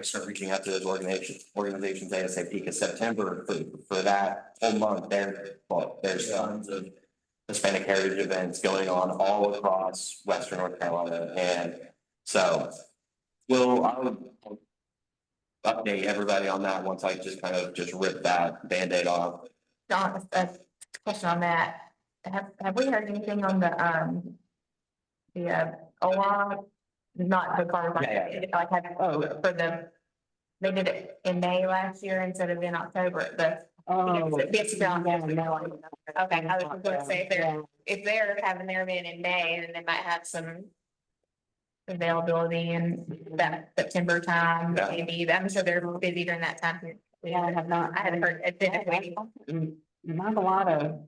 start reaching out to those organizations ASAP, because September for that whole month, there's tons of Hispanic heritage events going on all across Western North Carolina, and so I'll update everybody on that once I just kind of rip that Band-Aid off. John, a question on that. Have we heard anything on the OLA? Not the farmers market, like for the, they did it in May last year instead of in October, okay, I was gonna say, if they're having their event in May, then they might have some availability in that September time, maybe, I'm sure they're busy during that time period. I have not. I hadn't heard, it's been waiting. Not a lot of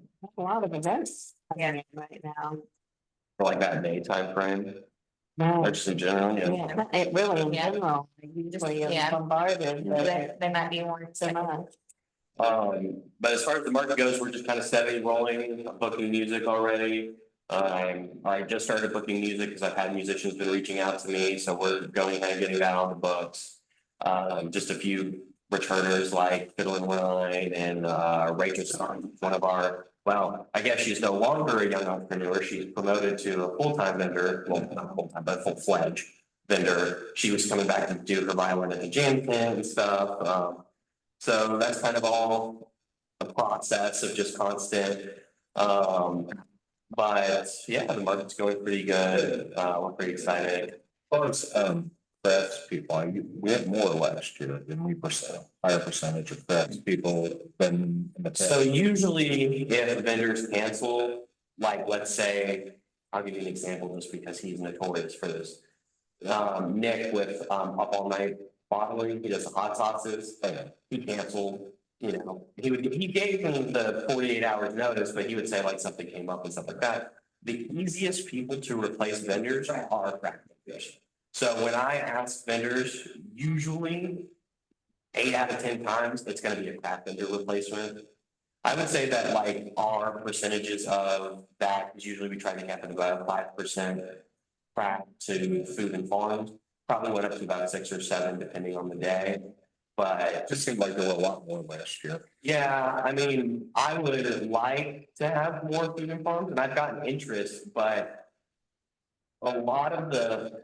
events happening right now. For like that May timeframe, No, or just in general, yeah, it really in Yeah. general, usually is Yeah. bombarded, but They might be more so much. But as far as the market goes, we're just kind of steady rolling, booking music already. I just started booking music because I've had musicians been reaching out to me, so we're going ahead and getting that on the books. Just a few returners like Fiddle and Rhyme and Rachel Starr, one of our, well, I guess she's no longer a young entrepreneur. She's promoted to a full-time vendor, well, not full-time, but full-fledged vendor. She was coming back to do her violin at the jam tent and stuff. So that's kind of all a process of just constant. But yeah, the market's going pretty good. We're pretty excited. As far as, crafts people. We had more last year than we higher percentage of crafts people than in the past. So usually if vendors cancel, like, let's say, I'll give you an example just because he's notorious for this. Nick with, Up All Night Bottling, he does the hot sauces, he canceled, you know, he gave me the 48 hours notice, but he would say like something came up and stuff like that. The easiest people to replace vendors are craft vendors. So when I ask vendors, usually 8 out of 10 times, it's gonna be a craft vendor replacement. I would say that like our percentages of that is usually we try to happen about 5% craft to food and farms. Probably went up to about 6 or 7 depending on the day. But It just seemed like there were a lot more last year. yeah, I mean, I would like to have more food and farms and I've gotten interest, but a lot of the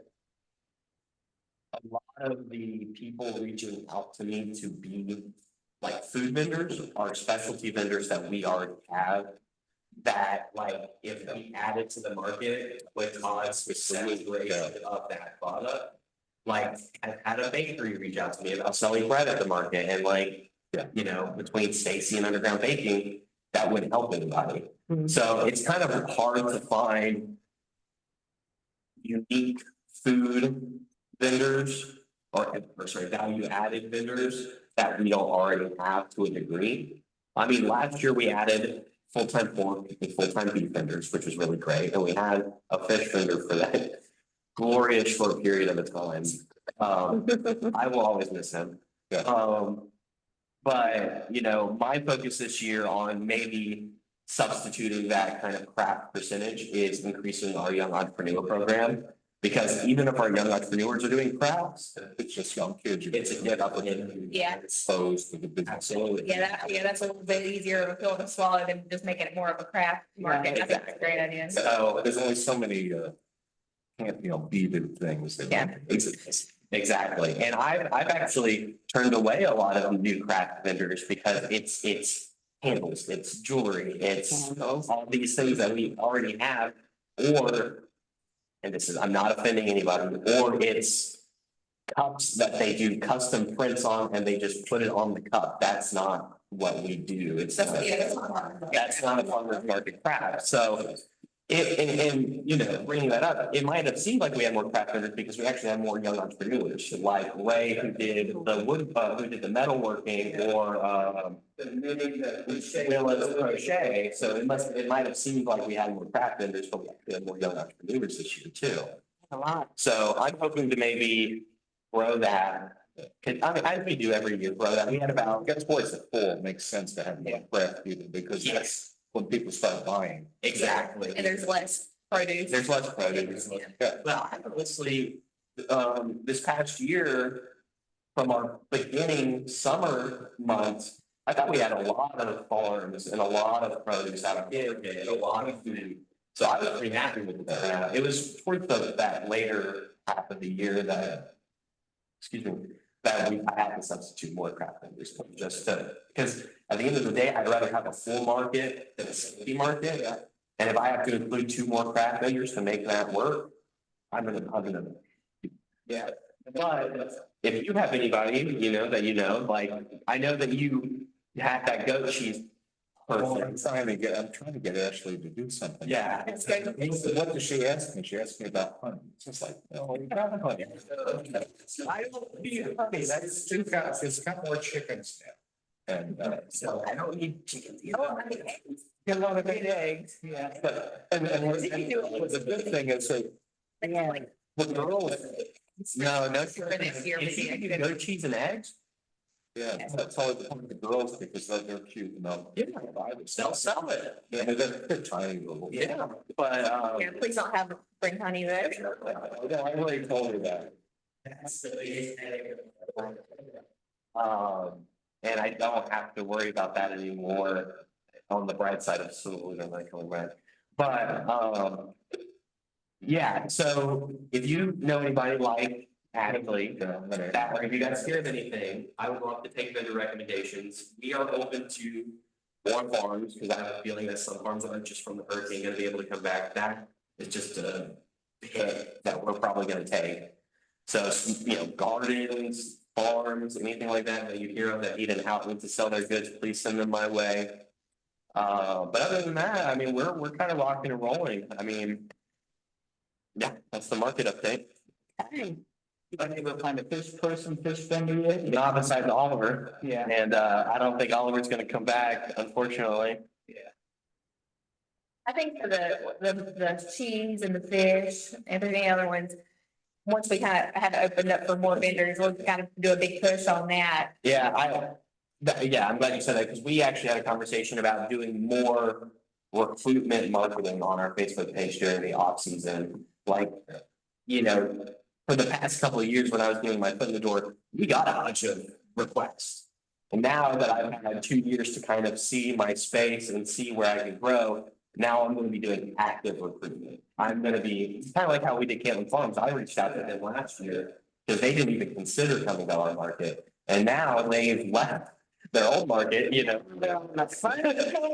people reaching out to me to be like food vendors are specialty vendors that we already have. That like, if we added to the market with odds percentage of that product. Like, I've had a bakery reach out to me about selling bread at the market and like, you know, between Stacy and Underground Baking, that wouldn't help anybody. So it's kind of hard to find unique food vendors or sorry, value added vendors that we don't already have to a degree. I mean, last year we added full-time pork and full-time beef vendors, which was really great. And we had a fish vendor for that glorious short period of a time. I will always miss him. But you know, my focus this year on maybe substituting that kind of craft percentage is increasing our young entrepreneur program. Because even if our young entrepreneurs are doing crafts, It's just young kids. it's a good opportunity. Yeah. Exposed to the business. Absolutely. Yeah, that's a little bit easier of a pill to swallow than just making it more of a craft market. I think that's a great idea. So There's only so many, can't, beaded things. that- Yeah. exactly. And I've actually turned away a lot of new craft vendors because it's handles, it's jewelry, it's all these things that we already have. Or, and this is, I'm not offending anybody, or it's cups that they do custom prints on and they just put it on the cup. That's not what we do. It's not, that's not a farmer's market craft. So and you know, bringing that up, it might have seemed like we had more craft vendors because we actually have more young entrepreneurs, like Ray, who did the wood, who did the metalworking, or Willis Crochet. So it might have seemed like we had more craft vendors, but we actually had more young entrepreneurs this year too. A lot. So I'm hoping to maybe grow that. I mean, as we do every year, grow that. We had about, That's why it's a full, it makes sense to have more craft people because that's yes, when people start buying. exactly. And there's less produce. There's less produce. Yeah. Well, I honestly, this past year, from our beginning summer months, I thought we had a lot of farms and a lot of produce out here, and a lot of food. So I was pretty happy with that. It was towards that later half of the year that, excuse me, that I had to substitute more craft vendors just to, because at the end of the day, I'd rather have a full market than a safety market. And if I have to include 2 more craft vendors to make that work, I'm gonna. Yeah, but if you have anybody, like, I know that you had that goat cheese. Well, Person. I'm trying to get Ashley to do something. Yeah. What does she ask me? She asked me about honey. It's just like, no, we don't have honey. I don't need honey, that's It's got more chickens now. And, so I don't need chicken. a lot of eggs, yeah. And the good thing is that Yeah. with girls, No, no. For this year, Is maybe I he could- goat cheese and eggs? yeah, that's all the girls because they're cute enough. Yeah, they'll sell it. Yeah, they're tiny little. Yeah, but, Yeah, please don't have, bring honey there. I really told her that. And I don't have to worry about that anymore on the bright side of absolutely not coming back. But, yeah, so if you know anybody like Ashley, that, or if you got scared of anything, I would love to take vendor recommendations. We are open to more farms, because I have a feeling that some farms that are just from the hurricane gonna be able to come back. That is just a hit that we're probably gonna take. So, gardens, farms, anything like that you hear of that need an outlet to sell their goods, please send them my way. But other than that, I mean, we're kind of rocking and rolling. I mean, yeah, that's the market update. Hey, you been able to find a fish person, fish vendor yet? Not besides Oliver. Yeah. And I don't think Oliver's gonna come back, unfortunately. I think for the cheese and the fish and the other ones, once we kind of had opened up for more vendors, we'll kind of do a big push on that. Yeah, I'm glad you said that, because we actually had a conversation about doing more recruitment marketing on our Facebook page during the off season. Like, for the past couple of years when I was getting my foot in the door, we got a bunch of requests. And now that I've had 2 years to kind of see my space and see where I can grow, now I'm gonna be doing active recruitment. I'm gonna be, kind of like how we did Caitlin Farms. I reached out to them last year because they didn't even consider coming to our market. And now they've left their old market, they're on the front.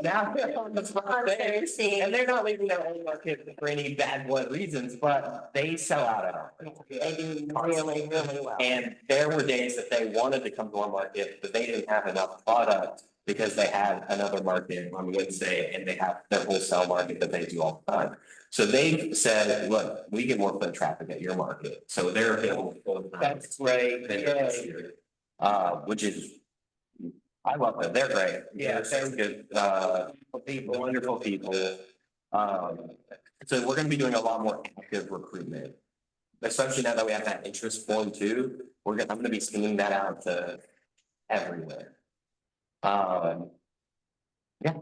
Now they're on the front there. And they're not leaving their old market for any bad blood reasons, but they sell out at our. They do really, really well. And there were days that they wanted to come to our market, but they didn't have enough product because they had another market on Wednesday and they have their wholesale market that they do all the time. So they said, look, we get more foot traffic at your market. So they're available full time. That's great. Which is, I love them. They're great. Yeah, They're good, people, wonderful people. So we're gonna be doing a lot more active recruitment. Especially now that we have that interest form too, I'm gonna be sending that out to everywhere. Yeah.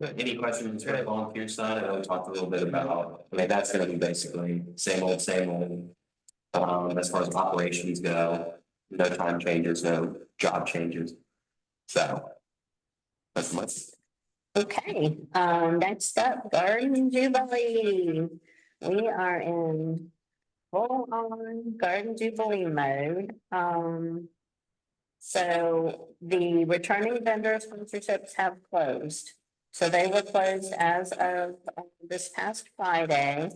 Any questions for the volunteer side? I know we talked a little bit about, that's gonna be basically same old, same old. As far as operations go, no time changes, no job changes. So. That's much. Okay, next up, Garden Jubilee. We are in full on Garden Jubilee mode. So the returning vendor sponsorships have closed. So they were closed as of this past Friday.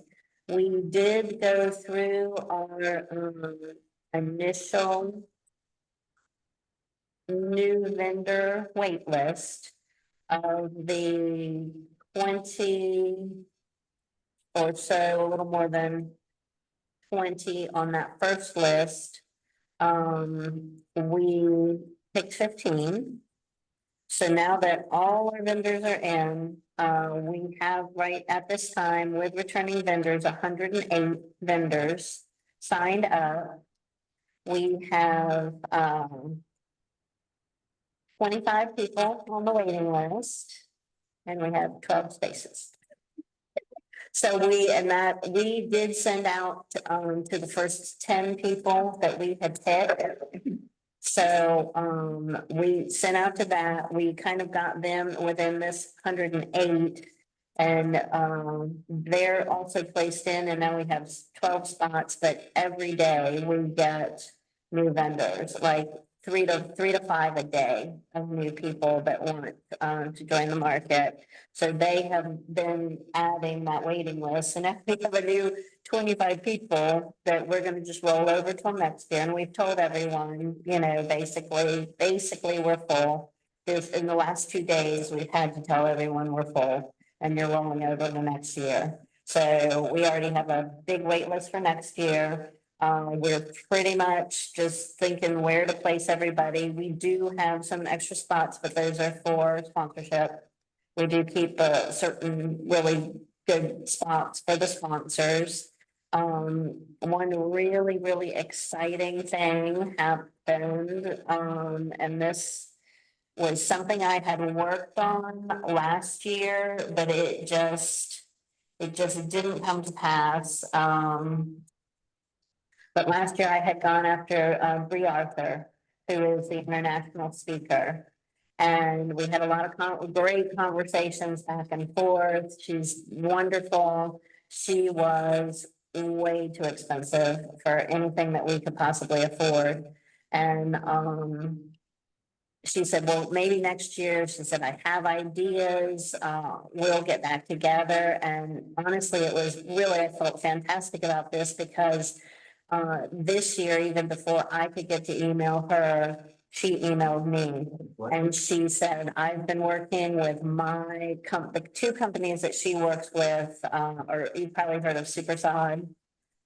We did go through our initial new vendor wait list of the 20 or so, a little more than 20 on that first list. We picked 15. So now that all our vendors are in, we have right at this time with returning vendors, 108 vendors signed up. We have 25 people on the waiting list, and we have 12 spaces. So we did send out to the first 10 people that we had picked. So we sent out to that. We kind of got them within this 108. And they're also placed in, and now we have 12 spots, but every day we get new vendors, like three to five a day of new people that want to join the market. So they have been adding that waiting list, and we have a new 25 people that we're gonna just roll over till next year. And we've told everyone, basically we're full. In the last 2 days, we've had to tell everyone we're full and you're rolling over the next year. So we already have a big wait list for next year. We're pretty much just thinking where to place everybody. We do have some extra spots, but those are for sponsorship. We do keep certain really good spots for the sponsors. One really, really exciting thing happened, and this was something I had worked on last year, but it just didn't come to pass. But last year I had gone after Bree Arthur, who is the international speaker. And we had a lot of great conversations back and forth. She's wonderful. She was way too expensive for anything that we could possibly afford. And she said, well, maybe next year. She said, I have ideas. We'll get back together. And honestly, I felt fantastic about this because this year, even before I could get to email her, she emailed me. And she said, I've been working with the two companies that she works with, or you've probably heard of Supersod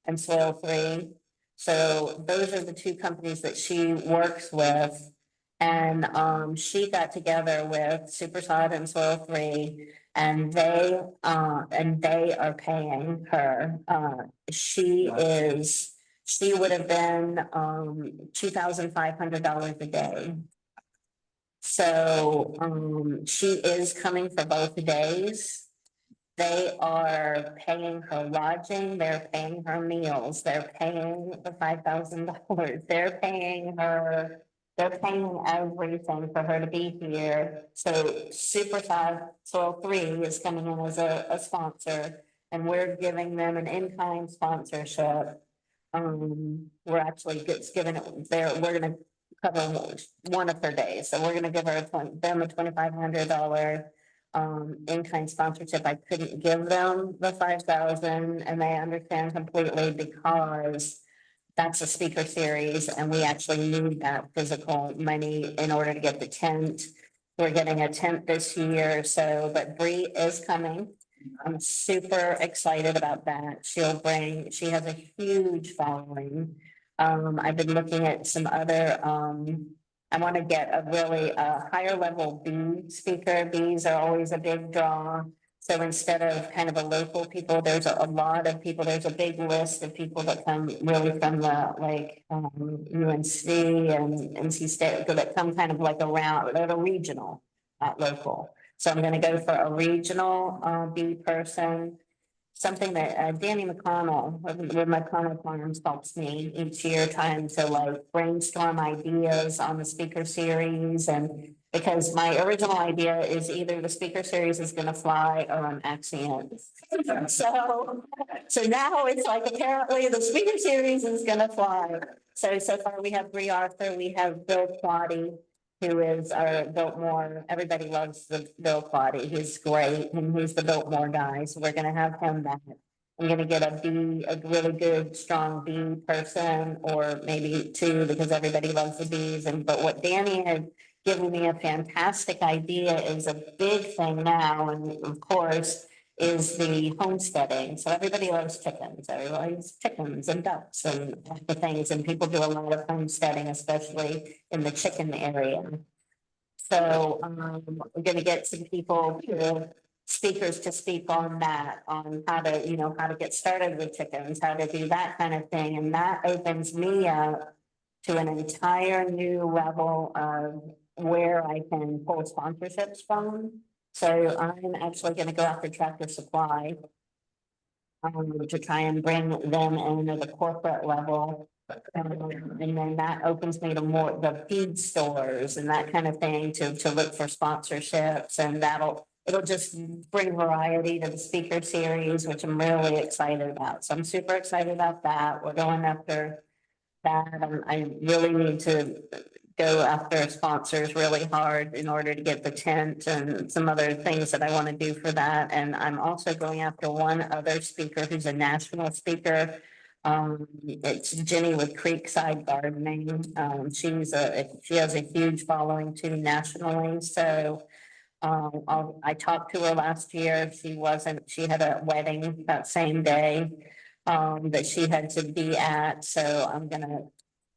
and Soil Free. So those are the two companies that she works with. And she got together with Supersod and Soil Free, and they are paying her. She would have been $2,500 a day. So she is coming for both days. They are paying her lodging, they're paying her meals, they're paying the $5,000, they're paying everything for her to be here. So Superside Soil 3 is coming in as a sponsor, and we're giving them an in-kind sponsorship. We're actually giving it there, we're gonna cover one of their days, so we're gonna give her them a $2,500 in-kind sponsorship. I couldn't give them the 5,000, and they understand completely because that's a speaker series and we actually need that physical money in order to get the tent. We're getting a tent this year, so, but Bree is coming. I'm super excited about that. she has a huge following. I've been looking at some other, I want to get a really higher level B speaker. Bs are always a big draw. So instead of kind of a local people, there's a lot of people, there's a big list of people that come really from the like UNC and NC State, that come kind of like around, they're a regional, not local. So I'm gonna go for a regional B person. Something that Danny McConnell with McConnell Farms helps me each year trying to like brainstorm ideas on the speaker series. And because my original idea is either the speaker series is gonna fly or I'm accident. So now it's like apparently the speaker series is gonna fly. So far we have Bree Arthur, we have Bill Quaddy, who is our Biltmore. Everybody loves the Bill Quaddy. He's great, and he's the Biltmore guy. So we're gonna have him back. I'm gonna get a really good, strong B person, or maybe two, because everybody loves the Bs. But what Danny had given me a fantastic idea is a big thing now, and of course, is the homesteading. So everybody loves chickens. Everybody loves chickens and ducks and the things, and people do a lot of homesteading, especially in the chicken area. So we're gonna get some speakers to speak on that, on how to get started with chickens, how to do that kind of thing. And that opens me up to an entire new level of where I can pull sponsorships from. So I'm actually gonna go after Tractor Supply to try and bring them in at the corporate level. And then that opens me to more the feed stores and that kind of thing to look for sponsorships, and it'll just bring variety to the speaker series, which I'm really excited about. So I'm super excited about that. We're going after that. I really need to go after sponsors really hard in order to get the tent and some other things that I want to do for that. And I'm also going after one other speaker who's a national speaker. It's Jenny with Creekside Gardening. She has a huge following too nationally. So I talked to her last year. She had a wedding that same day that she had to be at. So I'm gonna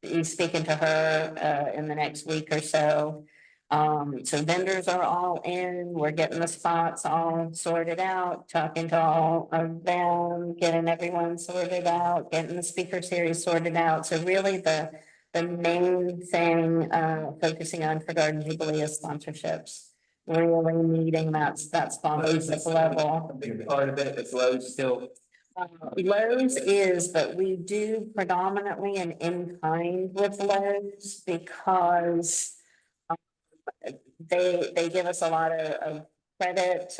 be speaking to her in the next week or so. So vendors are all in, we're getting the spots all sorted out, talking to all of them, getting everyone sorted out, getting the speaker series sorted out. So really the main thing focusing on for Garden Jubilee is sponsorships. Really needing that sponsorship level. I think part of it is Lowe's still. Lowe's is, but we do predominantly an in-kind with Lowe's because they give us a lot of credit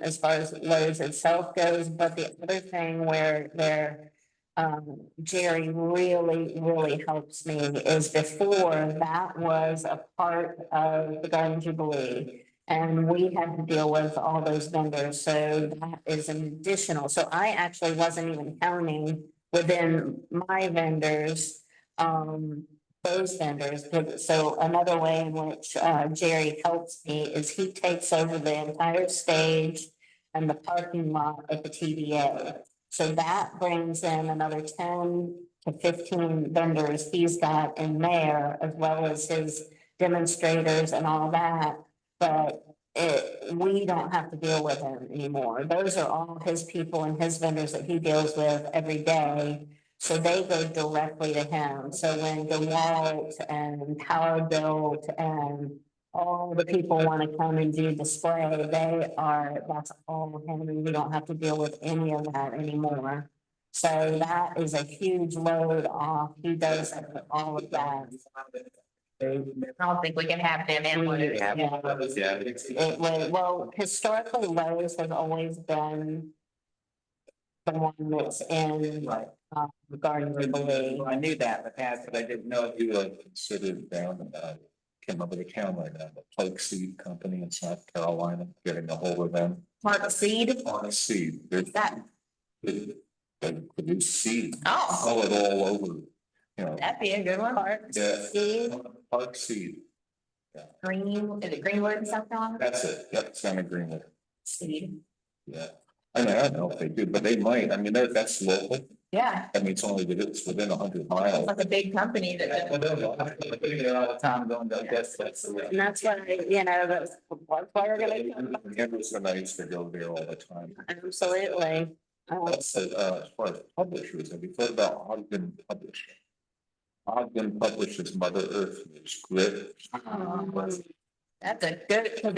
as far as Lowe's itself goes. But the other thing where Jerry really helps me is before that was a part of the Garden Jubilee. And we had to deal with all those vendors, so that is an additional. So I actually wasn't even counting within my vendors, those vendors. So another way in which Jerry helps me is he takes over the entire stage and the parking lot at the TDA. So that brings in another 10 to 15 vendors he's got in there, as well as his demonstrators and all that. But we don't have to deal with him anymore. Those are all his people and his vendors that he deals with every day. So they go directly to him. So when DeWalt and Power Build and all the people want to come and do display, that's all him. We don't have to deal with any of that anymore. So that is a huge load off. He does all of that. I don't think we can have them in one. Yeah. Yeah. It was, well, historically Lowe's has always been the one that's in, Garden Jubilee. I knew that, but I didn't know. You considered down, came up with a town right now, the Plug Seed Company in South Carolina, getting a hold of them. Mark Seed, On a seed, they're, that, they produce seed, oh, sell it all over, you know. that'd be a good one. Yeah. Seed? Park Seed, Green, is it Greenwood, South Carolina? that's it, yep, Sam Greenwood, Seed, yeah. I mean, I don't know if they do, but they might, I mean, that's local, yeah, I mean, it's within 100 it's miles. like a big company that. Well, they're all the time going to that's. And that's why, that's why we're gonna. It was so nice to go there all the time. Absolutely. As far as publishers, have you thought about Ogden Publishing? Ogden publishes Mother Earth, it's grit. That's a good, because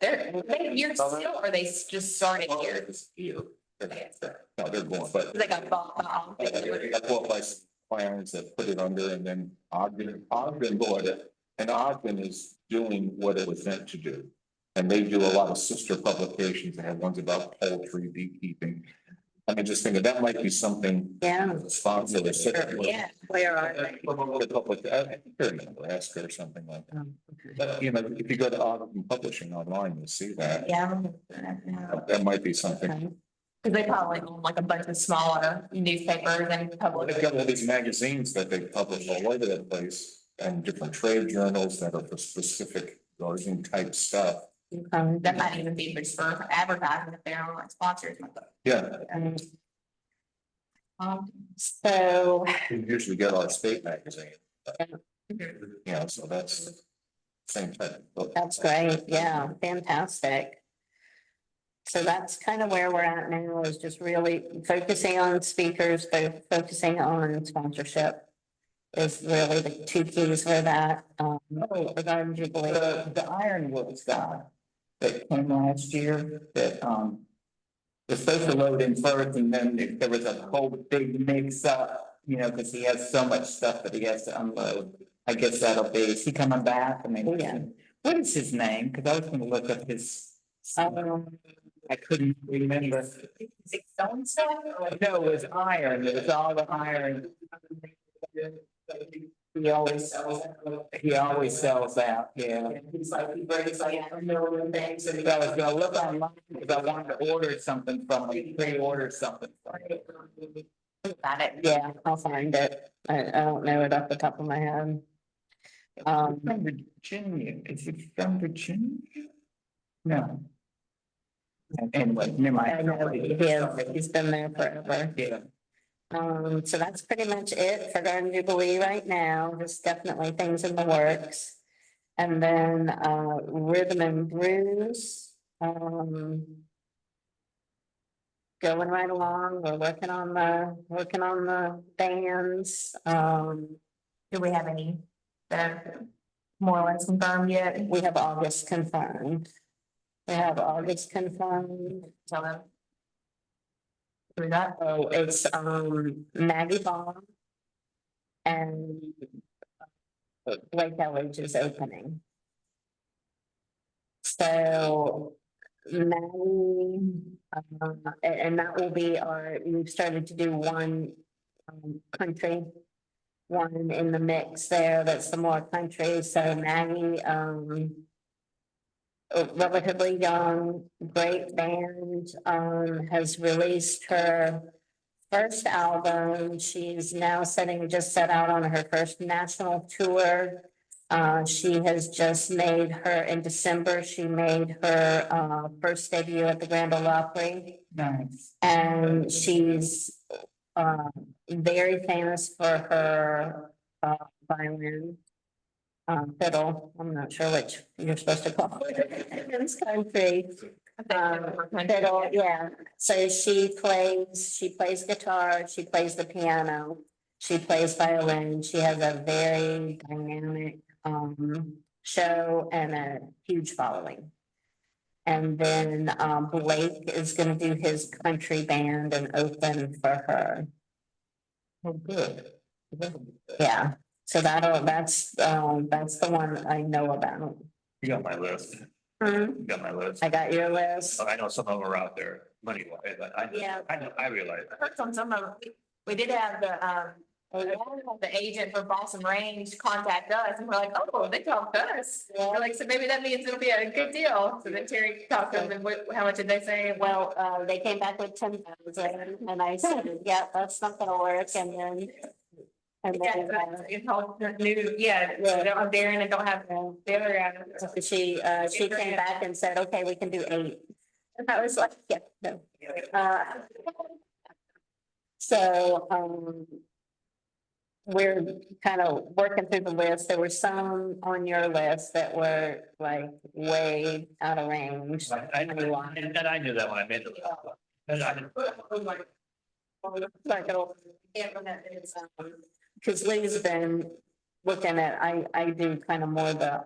they're here still, or they just started here? Here. No, they're going, but. They got bought off. They got bought by some clients that put it under, and then Ogden bought it, and Ogden is doing what it was meant to do. And they do a lot of sister publications, they have ones about poultry, beekeeping. I mean, just thinking that might be something. Yeah. Sponsor or sit. Yeah, where are they? I think they're in Nebraska or something like that. But, if you go to Ogden Publishing online, you'll see that. Yeah. That might be something. Because they probably own like a bunch of smaller newspapers and They've public. got all these magazines that they publish all over the place and different trade journals that are for specific gardening type stuff. That might even be just for advertising if they're on like sponsors. Yeah, So, we usually get our state magazine. So that's same thing. that's great. Yeah, fantastic. So that's kind of where we're at now, is just really focusing on speakers, focusing on sponsorship. Is really the two keys for that, for Garden Jubilee. The Ironwoods guy that came last year, that, was supposed to load in first, and then there was a whole big mix up, because he has so much stuff that he has to unload. I guess is he coming back? I mean, Yeah. what is his name? Cause I was gonna look up his, I couldn't remember. Is it so-and-so? No, it was iron, it was all the iron. He always sells out, yeah. He's like, he brings like a million things So I was gonna look online because I wanted to order something from him, pre-order something from him. Got it. Yeah, I'll find it. I don't know it off the top of my head. From Virginia, is it from Virginia? No. Anyway, never I know mind. he's been there forever. Yeah. So that's pretty much it for Garden Jubilee right now. There's definitely things in the works. And then, Rhythm and Brews, going right along. We're working on the bands. Do we have any that are more or less confirmed yet? We have August confirmed. Tell them. Through that. So it's, Maggie Ball. And Blake Elledge is opening. So Maggie, and that will be we've started to do one country. One in the mix there, that's the more country, so Maggie, a relatively young, great band, has released her first album. She's now just set out on her first national tour. She has just made in December, she made her, first debut at the Grand Ole Opry. Nice. And she's, very famous for her, violin. Fiddle, I'm not sure which you're supposed to call it in this country. Fiddle, yeah, so she plays guitar, she plays the piano, she plays violin, she has a very dynamic, show and a huge following. And then, Blake is gonna do his country band and open for her, Oh, good. yeah, so that's the one I know about. You got my list. Hmm, You got my list. I got your list. I know some of them are out there money wise, but Yeah. I realize. Heard from some of, we did have the agent for Boston Range contact us and we're like, oh, they talked to us. We're like, so maybe that means it'll be a good deal. So then Terry talked to them and how much did they say? Well, they came back with 10,000 and I said, yeah, that's not gonna work, and then. And Yeah, then, it's all new, yeah, they don't have Darren and don't have the other guy. she came back and said, okay, we can do 8. And I was like, yeah, no. So, we're kind of working through the list. There were some on your list that were like way out of range. And I knew that when I made the list. And Because Lee's been looking at, I do kind of more the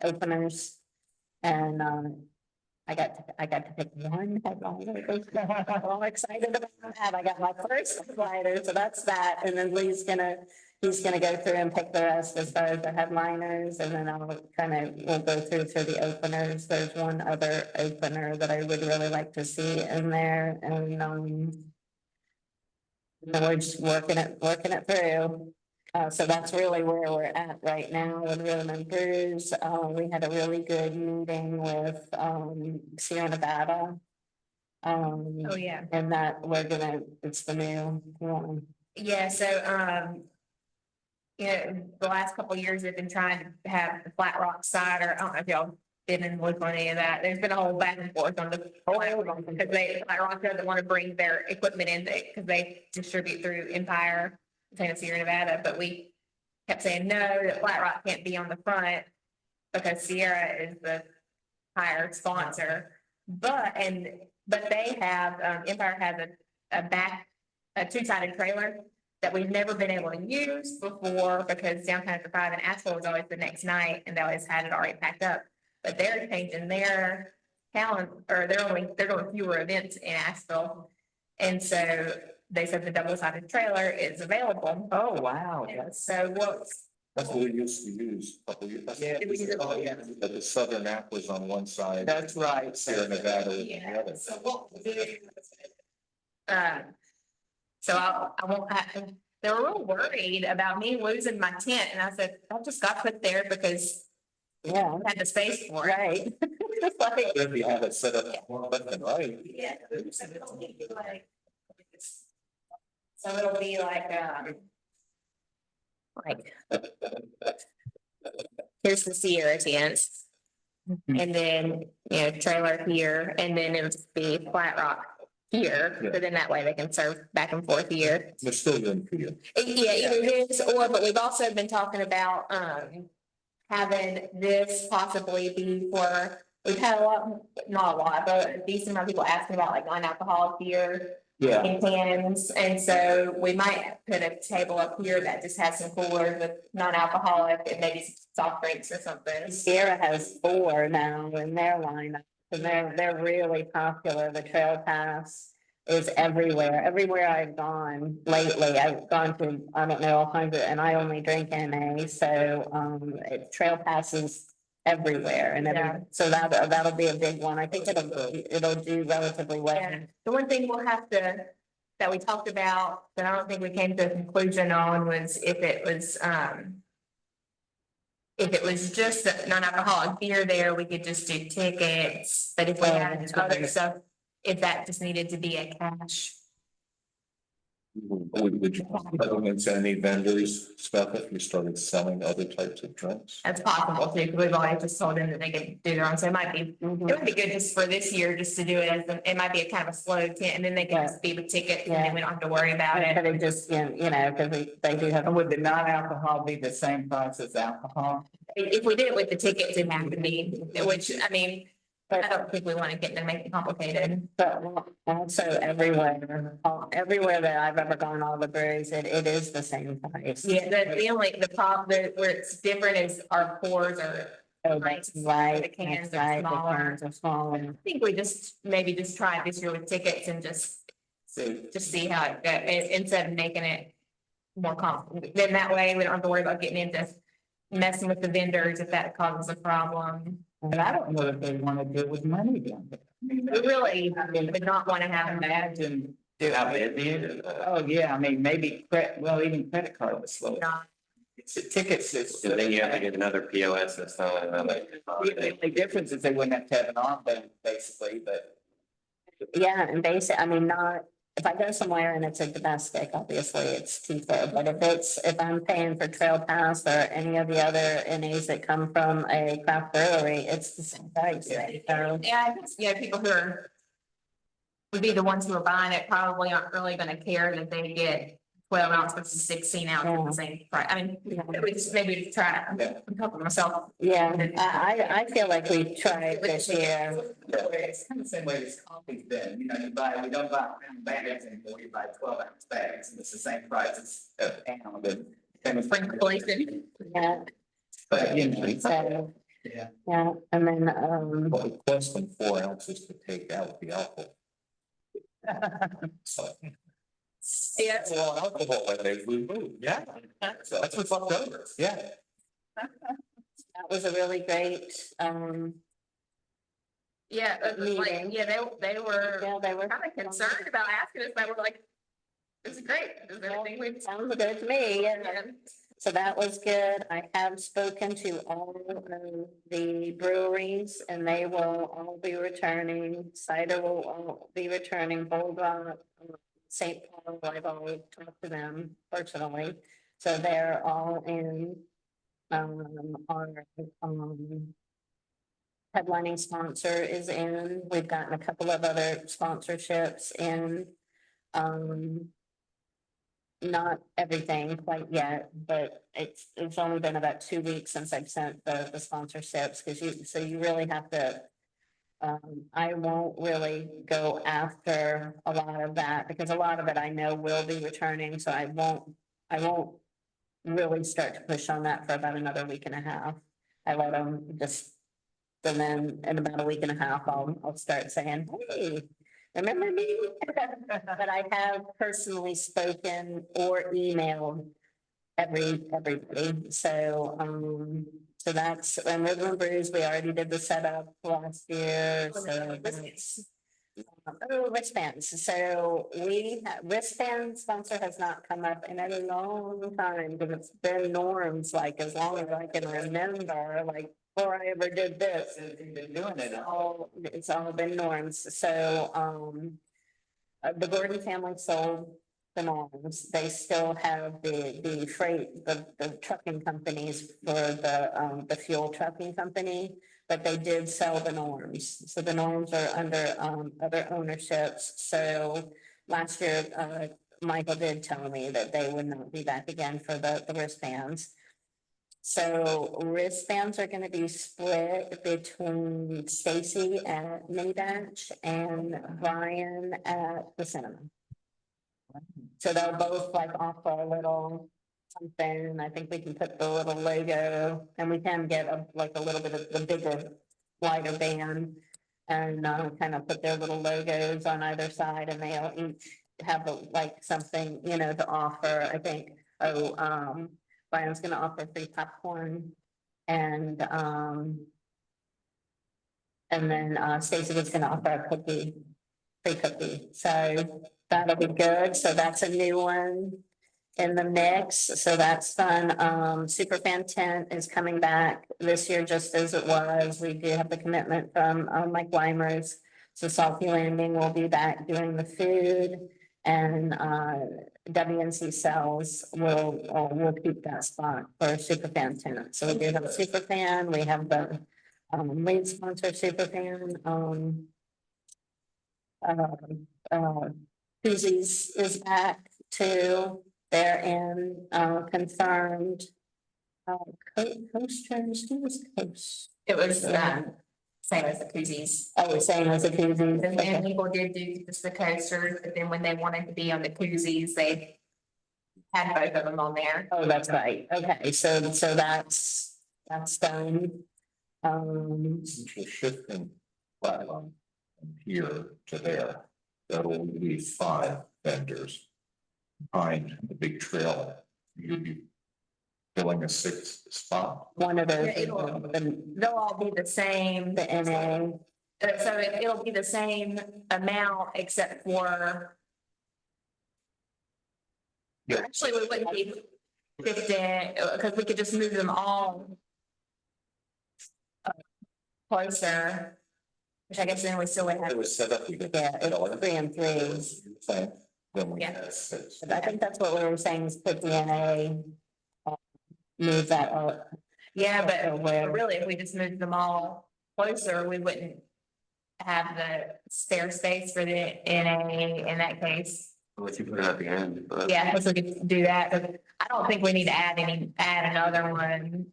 openers. And I got to pick one headliner. I'm all excited about that. I got my first headliner, so that's that. And then he's gonna go through and pick the rest as far as the headliners, and then we'll go through the openers. There's one other opener that I would really like to see in there, and we're just working it through. So that's really where we're at right now with Rhythm and Brews. We had a really good meeting with, Sierra Nevada. Oh, yeah. And that it's the new one. Yeah, so, the last couple of years, they've been trying to have the Flat Rock cider. I don't know if y'all didn't look on any of that. There's been a whole back and forth on the Flat Rock because Flat Rock doesn't want to bring their equipment in because they distribute through Empire, Tennessee or Nevada, but we kept saying no, that Flat Rock can't be on the front because Sierra is the higher sponsor. But they have, Empire has a 2-sided trailer that we've never been able to use before because Downtown After 5 and Asheville was always the next night and they always had it already packed up. But they're changing their calendar, or they're doing fewer events in Asheville. And so they said the double-sided trailer is available. Oh, wow. So That's what we used to use a couple years. Yeah, we used to, yeah. The Southern app was on one side. That's right. Sierra Nevada was on the Yeah, other. so what we'll do. So I won't, they were real worried about me losing my tent and I said, I just got put there because Yeah, I had the space for it. right. Like, If you have it set up, left and right. Yeah. So it'll be like, here's the Sierra tents. And then, trailer here, and then it'll just be Flat Rock here, so then that way they can serve back and forth here. They're still doing for you. Yeah, either this but we've also been talking about, having this possibly be for, we've had not a lot, but a decent amount of people asking about like non-alcoholic beer. Yeah. In cans, and so we might put a table up here that just has some coolers with non-alcoholic and maybe some soft drinks or something. Sierra has 4 now in their lineup, and they're really popular. The Trail Pass is everywhere. Everywhere I've gone lately, I've gone to, I don't know, 100, and I only drink NA, so Trail Pass is everywhere, and so that'll be a big one. I think it'll do relatively well. Yeah. The one thing we'll have to, that we talked about, that I don't think we came to a conclusion on was if it was just the non-alcoholic beer there, we could just do tickets, but if we had other stuff, if that just needed to be a cash. Would you recommend any vendors stuff if you started selling other types of drinks? That's possible too, because we've always just told them that they can do their own, so it might be, it would be good just for this year, just to do it as, it might be a kind of a slow tent, and then they can just be with tickets, and then we don't have to worry about But it. it just, you know, because they do have. And would the non-alcohol be the same price as alcohol? If we did it with the tickets, it have to be, which, I mean, I don't think we want to get to make it complicated. But also everywhere that I've ever gone, all the breweries, it is the same price. Yeah, the only, the problem, where it's different is our pours are, Oh, that's right. The cans That's right, are the smaller. cans are smaller. I think we just, maybe just try it this year with tickets and just see how it goes, instead of making it more complicated. Then that way, we don't have to worry about getting into messing with the vendors if that causes a problem. And I don't know if they want to deal with money then. We really would not want to have them bad. Imagine, oh, yeah, I mean, maybe, even credit card was slow. Not, It's the tickets, it's. So then you have to get another POS that's not another. The only difference is they wouldn't have to have an armband, basically, but. Yeah, and I mean, not, if I go somewhere and it's a domestic, obviously it's cheaper, but if I'm paying for Trail Pass or any of the other NAs that come from a craft brewery, it's the same price. Right? So, yeah, I guess, yeah, people who would be the ones who are buying it probably aren't really gonna care that they get 12 ounce versus 16 ounce at the same price. I mean, maybe try it. I'm helping myself. yeah, I feel like we tried this year. It's kind of the same way as coffee's been, you know, we don't buy round bags anymore, you buy 12-ounce bags, and it's the same price as a pound, and it's Inflation. Yeah, but, you know, so, yeah. yeah, and then, Well, it costs them 4 ounces to take out the alcohol. So. Yeah. It's all alcohol when they remove, yeah. So that's what's left over, yeah. that was a really great, Yeah, Meeting. yeah, they were yeah, they were. kind of concerned about asking us, but we're like, this is great. This is everything we've. Sounds good to me, yeah. Yeah. So that was good. I have spoken to all of the breweries and they will all be returning. Cider will all be returning, Bulldog, St. Paul, I've already talked to them personally. So they're all in, our, headlining sponsor is in. We've gotten a couple of other sponsorships in. Not everything quite yet, but it's only been about 2 weeks since I've sent the sponsorships, so you really have to. I won't really go after a lot of that because a lot of it I know will be returning, so I won't really start to push on that for about another week and a half. I let them just, and then in about a week and a half, I'll start saying, hey, remember me? But I have personally spoken or emailed everybody, so that's, and Rhythm and Brews, we already did the setup last year, so. Oh, wristbands, so wristband sponsor has not come up in a long time, because it's been Norms, like, as long as I can remember, like, before I ever did this. They've been doing it. It's all been Norms, so, the Gordon family sold the Norms. They still have the freight, the trucking companies for the fuel trucking company, but they did sell the Norms. So the Norms are under, other ownerships. So last year, Michael did tell me that they would not be back again for the wristbands. So wristbands are gonna be split between Stacy at Mini Batch and Brian at the cinema. So they'll both like offer a little something. I think we can put the little logo and we can get a little bit of the bigger, wider band. And kind of put their little logos on either side and they'll each have something, to offer. I think, Brian's gonna offer free popcorn and then Stacy was gonna offer a free cookie, so that'll be good. So that's a new one in the mix, so that's fun. Super Fan Tent is coming back this year just as it was. We do have the commitment from Mike Weimers. So Salty Landing will be back doing the food and WNC sells, we'll keep that spot for a superfan tenant. So we do have a superfan, we have the lead sponsor superfan, Koozies is back too. They're in, confirmed. Coasters, who was Coast? It was, same as the koozies. Oh, we're saying as a Koozies. And then Okay. people did do just the coasters, but then when they wanted to be on the koozies, they had both of them on there. Oh, that's right. Okay, so that's done. We're shifting flat line from here to there. That'll leave 5 vendors behind the big trail. You'd be filling a 6th spot. One of those, Yeah, They'll all be the same. the NA. So it'll be the same amount except for. Yeah. Actually, we wouldn't be 50, because we could just move them all. Closer. Which I guess then we still would It have, was set up. You could. Yeah, it's 3 and 3. Same. Then we Yeah. had 6. But I think that's what we were saying is put the NA. Move that up. yeah, Or but where- really, if we just moved them all closer, we wouldn't. Have the stair space for the NA in that case. Unless you put it at the end, but. Yeah, let's look at do that, but I don't think we need to add another one,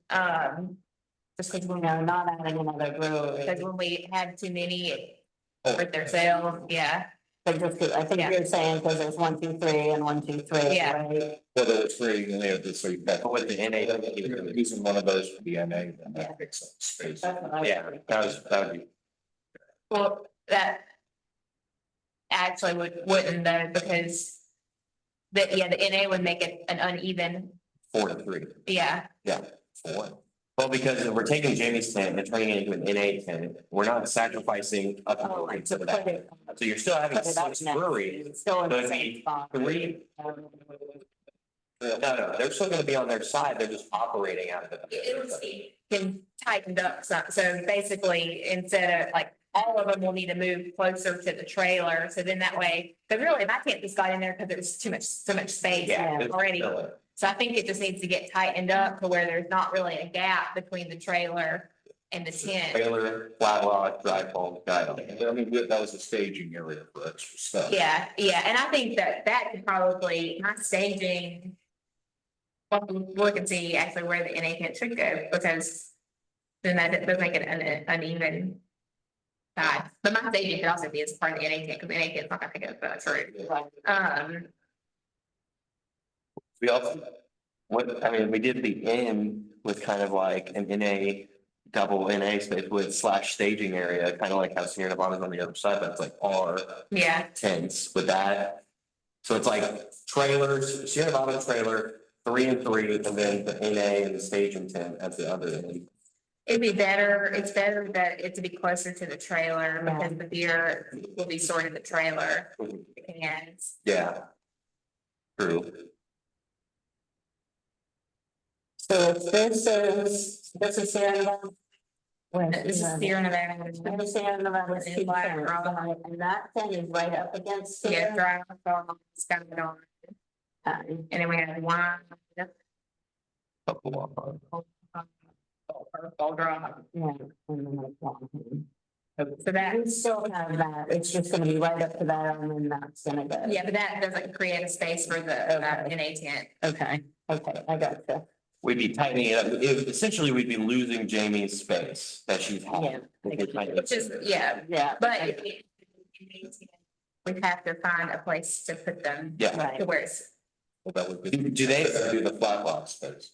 just because we know, Not adding another brewery. because when we have too many, it Oh. hurt their sales, yeah. But just, 'cause I think Yeah. you're saying because there's 1, 2, 3 and 1, 2, 3. Yeah. Right? Well, there was 3 in there, so you've got. But with the NA, You're using one of those for the NA, then that takes up space. That's what I was Yeah, thinking. that would be, Well, that actually wouldn't though, because the NA would make it an uneven, 4 to 3. yeah. Yeah, 4. Well, because if we're taking Jamie's tent and turning it into an NA tent, we're not sacrificing a Oh, brewery like for to that. put it. So you're still having Put it up 6 next. breweries. It's Still in So the it'd same be spot. 3. No, they're still gonna be on their side. They're just operating out of it. It was can tightened up some, so basically, instead of like, all of them will need to move closer to the trailer, so then that way, because really, my tent just got in there because there's so much space Yeah. it's already. still- So I think it just needs to get tightened up to where there's not really a gap between the trailer and the tent. Trailer, flat rock, dry pulp, guide on. I mean, that was a staging area for extra stuff. Yeah, and I think that could probably, my staging. Well, look and see actually where the NA tent should go, because then that does make it an uneven. Side, but my staging could also be as part of the NA tent, because the NA tent's not gonna go through. We also, we did the N with kind of like an NA, double NA space with slash staging area, kind of like how Sierra Nevada's on the other side, but it's like R Yeah, tents with that. So it's like trailers, Sierra Nevada trailer, 3 and 3, and then the NA and the staging tent at the other end. it'd be better, it's better that it to be closer to the trailer, because the beer will be stored in the trailer. And Yeah. True. So if this is Sierra Nevada. this is Sierra Nevada. This is Sierra Nevada, This is Black Rock. and that thing is right up against. Yeah, Sierra. dry, it's got it on, and then we have wine. Couple of, All dry. Yeah. and then like that. So that, We still have that, it's just gonna be right up to that, and then that's gonna go. yeah, but that doesn't create a space for the NA tent. Okay, I got you. We'd be tightening it up. Essentially, we'd be losing Jamie's space that she's Yeah. had. Which is, yeah, Yeah. but we have to find a place to put them Yeah. Right. to where it's, Well, that would be. Do they- Do the flat box space.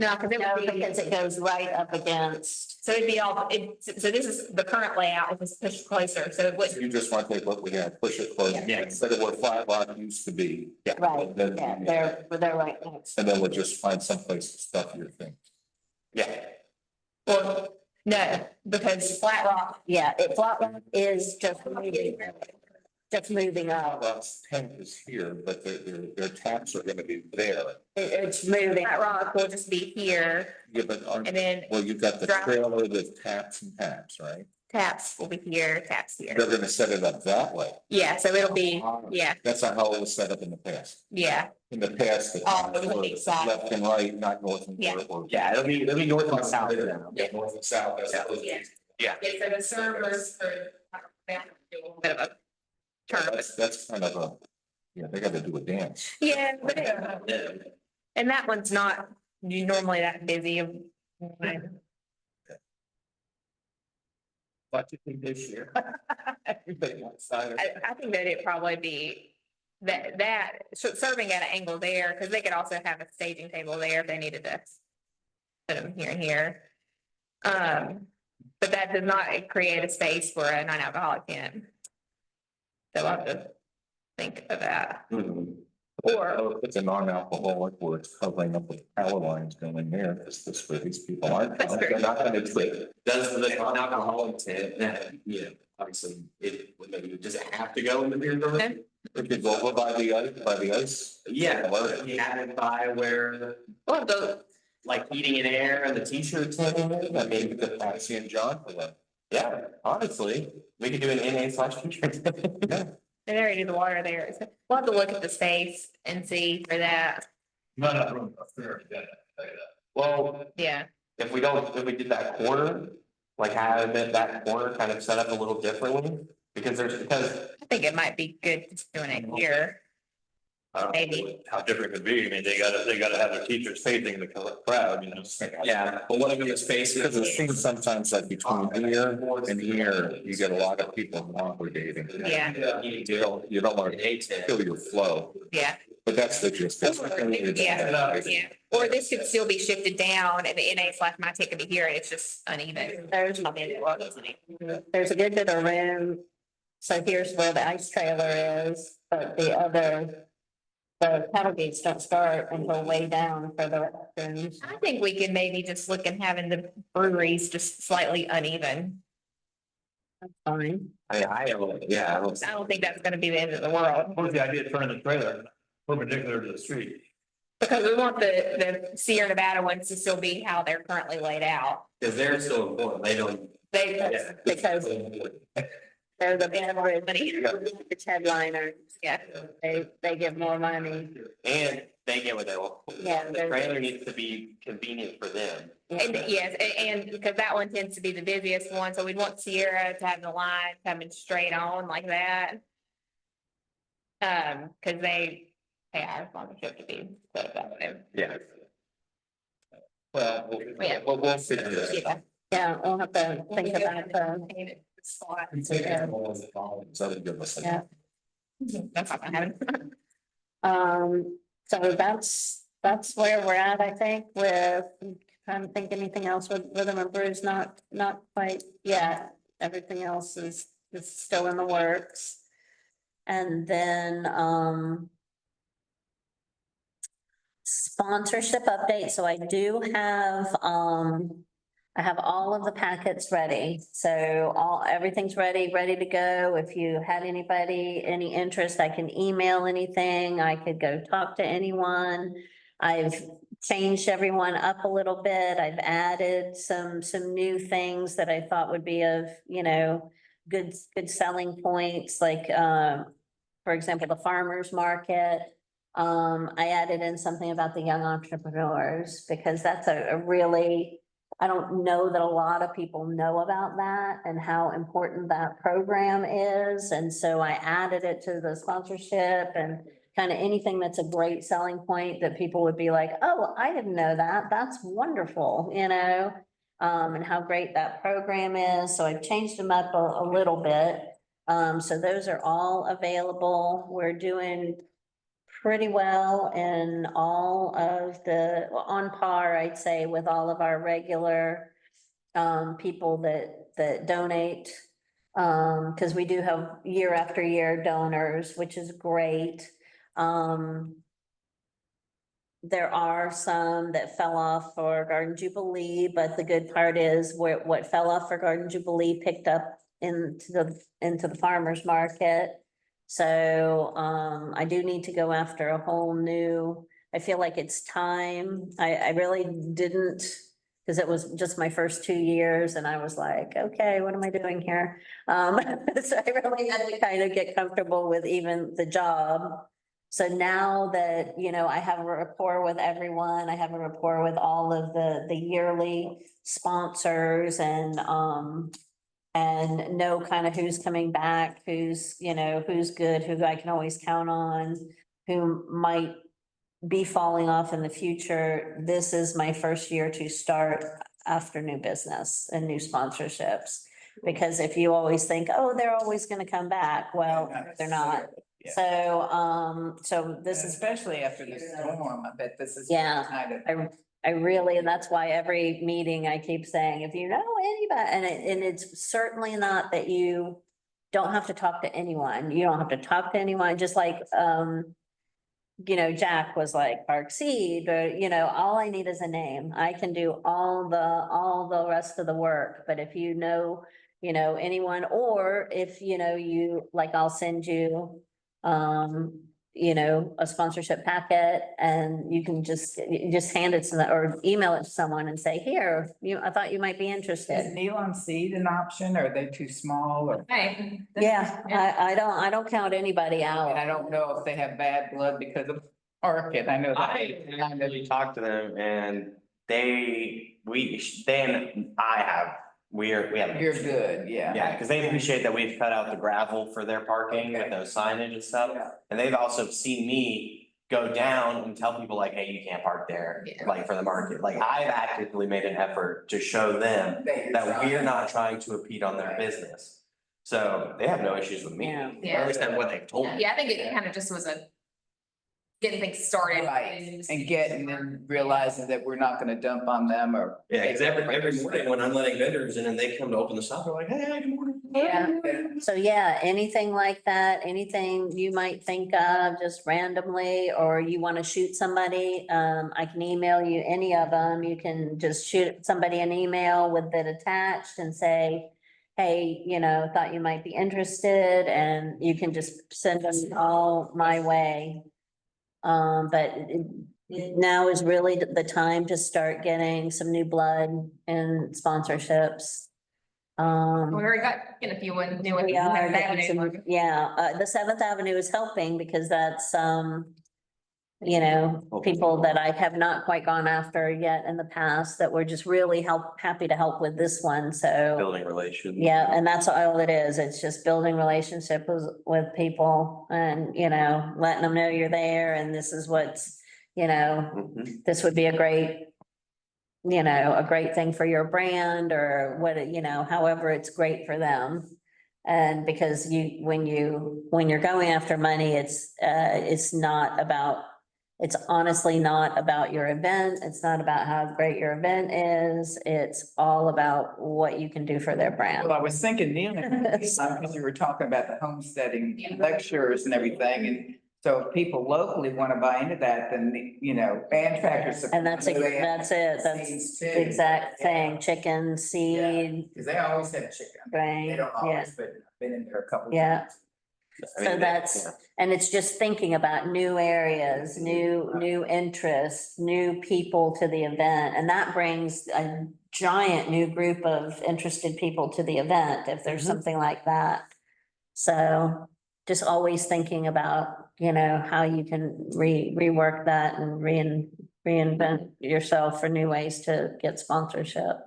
no, because it No, would be, because it goes right up against. so it'd be all, so this is the current layout, if it's pushed closer, so it So wouldn't, you just want to take what we have, push it closer. Yeah. Instead of where flat box used to be. Right, And then- yeah, they're right next. And then we'll just find someplace to stuff your thing. Yeah. well, no, because Flat Rock, Yeah, Flat Rock is just moving up. Box tank is here, but their taps are gonna be there. It's moving. Flat Rock will just be here, Yeah, but and then, well, you've got the Drop. trailer with taps and taps, right? taps will be here, taps They're here. gonna set it up that way. Yeah, so it'll be, yeah, That's not how it was set up in the past. yeah, In the past, the Oh, it was were each side. left and right, not north and Yeah. south. or- Yeah, it'll be north and south now. Yeah, north and south. That's Yeah. supposed to be- Yeah. Yeah, so the servers for. A little bit of a turn. That's kind of a, yeah, they gotta do a dance. Yeah, but and that one's not normally that busy. What you think this year? Everybody outside. I think that it'd probably be so serving at an angle there, because they could also have a staging table there if they needed to put them here and here. But that does not create a space for a non-alcoholic tent. So I'll have to think of that. Or if it's a non-alcoholic where it's covering up with power lines going there, because this where these people aren't, That's true. they're not gonna trip. Does the non-alcoholic tent, obviously, does it have to go in the beer garden? If it's over by the ice. Yeah, well, if you have it by where, Well, the, like heating and air and the t-shirt tent, I mean, the Patsy and John for them. yeah, honestly, we could do an NA/t-shirt. they already do the water there. So we'll have to look at the space and see for that. Not enough room up there, yeah. Well, Yeah, if we did that corner, like have that corner kind of set up a little differently, because I think it might be good just doing it here. Maybe. How different it could be, I mean, they gotta have their teachers facing the crowd, you know. yeah, but what if it was facing? Because it seems sometimes like between here and here, you get a lot of people congregating. Yeah. You don't want to kill your flow, Yeah. but that's the gist. That's the thing. Yeah, yeah. Or this could still be shifted down and the NA/my tent could be here and it's just uneven. There's a good bit of room. So here's where the ice trailer is, but the paddle gates don't start until way down for the restrooms. I think we could maybe just look at having the breweries just slightly uneven. That's fine. I don't think that's gonna be the end of the world. What was the idea of turning the trailer perpendicular to the street? Because we want the Sierra Nevada ones to still be how they're currently laid out. Because they're still important, they don't. Because they're the band with money, it's headliners, yeah, they give more money. And they get what they want. Yeah, The they're- trailer needs to be convenient for them. And yes, and because that one tends to be the busiest one, so we'd want Sierra to have the line coming straight on like that. Because they pay our sponsorship to be set up that way. Yeah. Well, Yeah. we'll figure this. Yeah, yeah, we'll have to think about So they give us a- Yeah. That's not gonna happen. So that's where we're at, I think, with, trying to think anything else with the members, not quite yet. Everything else is still in the works. And then, sponsorship update, so I do have, I have all of the packets ready, so everything's ready to go. If you had any interest, I can email anything, I could go talk to anyone. I've changed everyone up a little bit, I've added some new things that I thought would be of, good selling points, like, for example, the farmer's market. I added in something about the young entrepreneurs, because that's a really, I don't know that a lot of people know about that and how important that program is. And so I added it to the sponsorship and kind of anything that's a great selling point that people would be like, oh, I didn't know that. That's wonderful, and how great that program is. So I've changed them up a little bit. So those are all available. We're doing pretty well in all of on par, I'd say, with all of our regular people that donate. Because we do have year after year donors, which is great. There are some that fell off for Garden Jubilee, but the good part is what fell off for Garden Jubilee picked up into the farmer's market. So, I do need to go after a whole new, I feel like it's time. I really didn't Because it was just my first 2 years and I was like, okay, what am I doing here? So I really had to kind of get comfortable with even the job. So now that, I have a rapport with everyone, I have a rapport with all of the yearly sponsors and know kind of who's coming back, who's good, who I can always count on, who might be falling off in the future. This is my first year to start after new business and new sponsorships. Because if you always think, oh, they're always gonna come back, well, they're not. Yeah. So this is, Especially after the storm, I bet this is. Yeah. Kind of. I really, and that's why every meeting I keep saying, if you know anybody, and it's certainly not that you don't have to talk to anyone. You don't have to talk to anyone, just like, Jack was like Park Seed, but all I need is a name. I can do all the rest of the work, but if anyone, or if I'll send you a sponsorship packet and you can just hand it to them or email it to someone and say, here, I thought you might be Is interested. Neon Seed an option? Or are they too small or? Hey. Yeah, I don't count anybody out. And I don't know if they have bad blood because of Orchid. I know that. I actually talked to them and they and I have, we have. You're good, yeah. Yeah, because they appreciate that we've cut out the gravel for their parking with those signage and stuff. Yeah. And they've also seen me go down and tell people like, hey, you can't park there, Yeah. like for the market. Like I've actively made an effort to show them that we're not trying to impede on their business. So they have no issues with me, or Yeah. at least that's what they've told me. Yeah, I think it kind of just was getting things started. Right, and then realizing that we're not gonna dump on them or. Yeah, because every morning when I'm letting vendors in and they come to open the shop, they're like, hey, good morning. Yeah. So yeah, anything like that, anything you might think of just randomly, or you want to shoot somebody, I can email you any of them. You can just shoot somebody an email with it attached and say, hey, thought you might be interested, and you can just send them all my way. But now is really the time to start getting some new blood and sponsorships. We already got in a few new ones. We are getting some, yeah, the Seventh Avenue is helping because that's, people that I have not quite gone after yet in the past that were just really happy to help with this one, so. Building relations. Yeah, and that's all it is. It's just building relationship with people and, letting them know you're there and this is what's, Mhm. this would be a great thing for your brand or what, however it's great for them. And because when you're going after money, it's honestly not about your event. It's not about how great your event is. It's all about what you can do for their brand. Well, I was thinking, Neil, because we were talking about the homesteading lectures and everything, and so if people locally want to buy into that, then, band tractors. And that's it. That's the exact thing. Chicken, seed, Because they always have chicken. They grain, don't yeah. always, but I've been in there a couple. Yeah. times. I mean, So that's, and it's just thinking about new areas, new interests, new people to the event. And that brings a giant new group of interested people to the event, if there's something like that. So just always thinking about, how you can rework that and reinvent yourself for new ways to get sponsorship.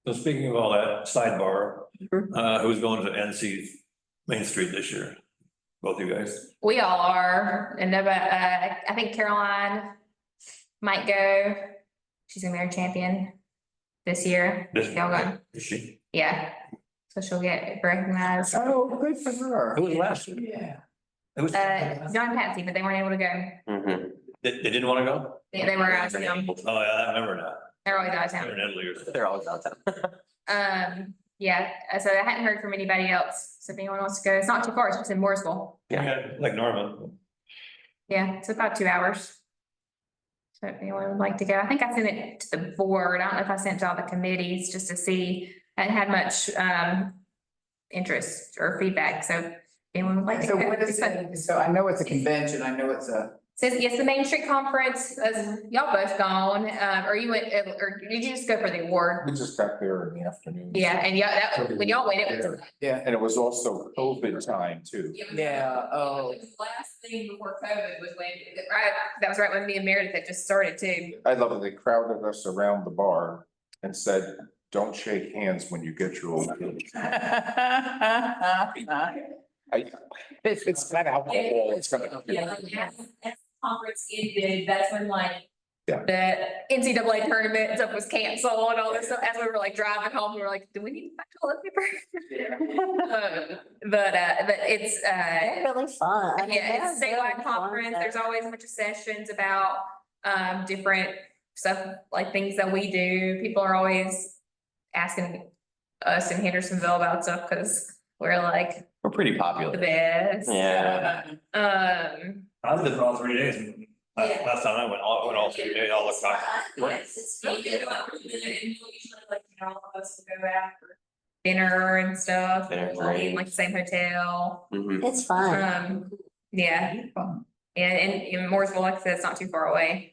So speaking of all that, sidebar, Mhm. who's going to NC Main Street this year? Both you guys? We all are, and I think Caroline might go. She's gonna be our champion this year. Y'all got, Is she? yeah. So she'll get recognized. Oh, good for her. Who was last year? Yeah. Who was? John and Patsy, but they weren't able to go. Mhm. They didn't want to go? They were out of town. Oh, yeah, I remember now. They're always out of They're in town. Italy or something. They're always downtown. Yeah, so I hadn't heard from anybody else. So if anyone wants to go, it's not too far. It's just in Mooresville. Yeah, like Norman. Yeah, it's about 2 hours. So if anyone would like to go, I think I sent it to the board. I don't know if I sent to all the committees just to see. I hadn't had much interest or feedback, so if anyone would like to So go. what is it? So I know it's a convention, I know it's a Says, yes, the Main Street Conference, as y'all both gone, or you went, or did you just go for the award? We just got there in the afternoon. Yeah, and yeah, that, when y'all went, it was. Yeah, and it was also COVID time too. Yeah, oh. It was the last thing before COVID was when, right, that was right when me and Meredith had just started too. I love it. They crowded us around the bar and said, don't shake hands when you get your own. It's not alcohol, it's gonna. Yeah, as conference ended, that's when like. Yeah. The NCAA tournament and stuff was canceled and all this stuff, as we were like driving home, we were like, do we need to buy toilet paper? But it's, They're really fun. I mean, yeah, it's a they're really statewide fun, conference, but- there's always a bunch of sessions about, different stuff, like things that we do, people are always asking us in Hendersonville about stuff, cause we're like We're pretty the popular. best. Yeah. Um, I was there for all 3 days. Last time I went all 3 days, all the time. yes, it's really good. And usually, like, you know, all of us will go out for dinner and stuff, Dinner, we'll eat in like the same hotel. Mhm. It's fun. Yeah, and in Mooresville, like I said, it's not too far away.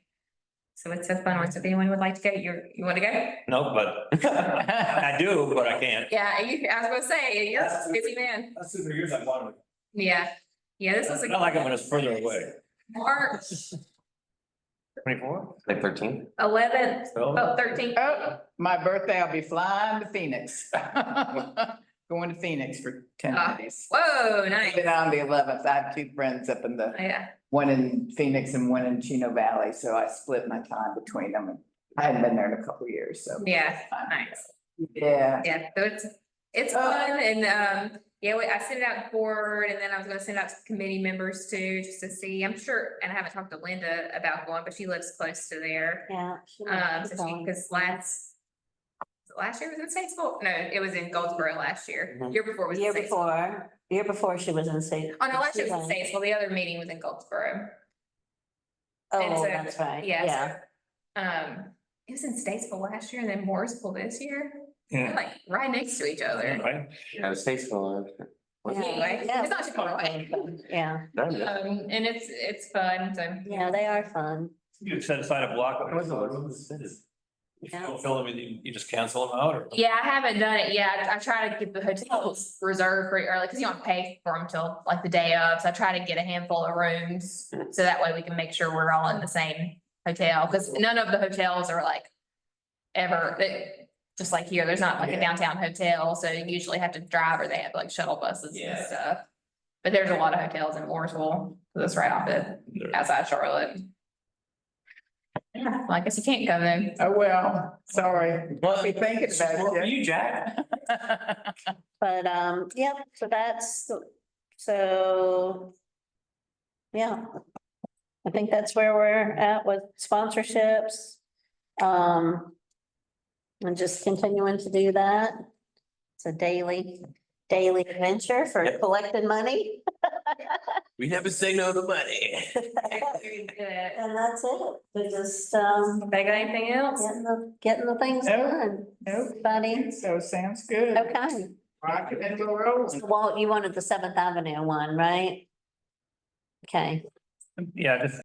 So it's a fun one, so if anyone would like to go, you want to go? No, but I do, but I can't. Yeah, I was gonna say, you're a busy man. That's 2 years I wanted. Yeah, this is. I like it when it's further away. March 24? Like 13? 11th, oh, 13th. Oh, my birthday, I'll be flying to Phoenix. Going to Phoenix for 10 days. Whoa, nice. Been on the 11th. I have 2 friends up in the, Yeah, one in Phoenix and one in Chino Valley, so I split my time between them. And I hadn't been there in a couple of years, so. yeah, nice. Yeah. Yeah, so it's fun and, yeah, I sent it out to board and then I was gonna send it out to committee members too, just to see, I'm sure, and I haven't talked to Linda about going, but she lives close to there. Yeah. she So likes she, going. because last year was in Statesville, no, it was in Goldsboro last year, Mhm. year before was in Statesville. Year before she was in state. Oh, no, last year She was in went. Statesville, the other meeting was in Goldsboro. And Oh, so- that's right. Yeah. Yeah. so, it was in Statesville last year and then Mooresville this year, They're Yeah. like right next to each other. Right? Yeah, the state's full. Anyway, Yeah. it's not too far away. Yeah, And it's fun, so. yeah, they are fun. You set aside a block. If you don't fill them, you just cancel them out or? Yeah, I haven't done it yet. I try to get the hotels reserved pretty early, cause you don't pay for them till like the day of, so I try to get a handful of rooms. So that way we can make sure we're all in the same hotel, cause none of the hotels are like just like here, there's not like a downtown hotel, so you usually have to drive or they have like shuttle buses and Yeah. stuff. But there's a lot of hotels in Mooresville, cause it's right off it, outside Charlotte. Yeah, well, I guess you can't go then. Oh, well, sorry. I'll be thinking about you. Jack. But, yeah, so so. Yeah. I think that's where we're at with sponsorships. And just continuing to do that. It's a daily adventure for Yep. collecting money. We never say no to money. Very good. And that's it. We're just, They got anything else? getting the things Nope. done. Nope. Buddy, So sounds good. okay. Rocket and roll. Well, you wanted the 7th Avenue one, right? Okay. Yeah, just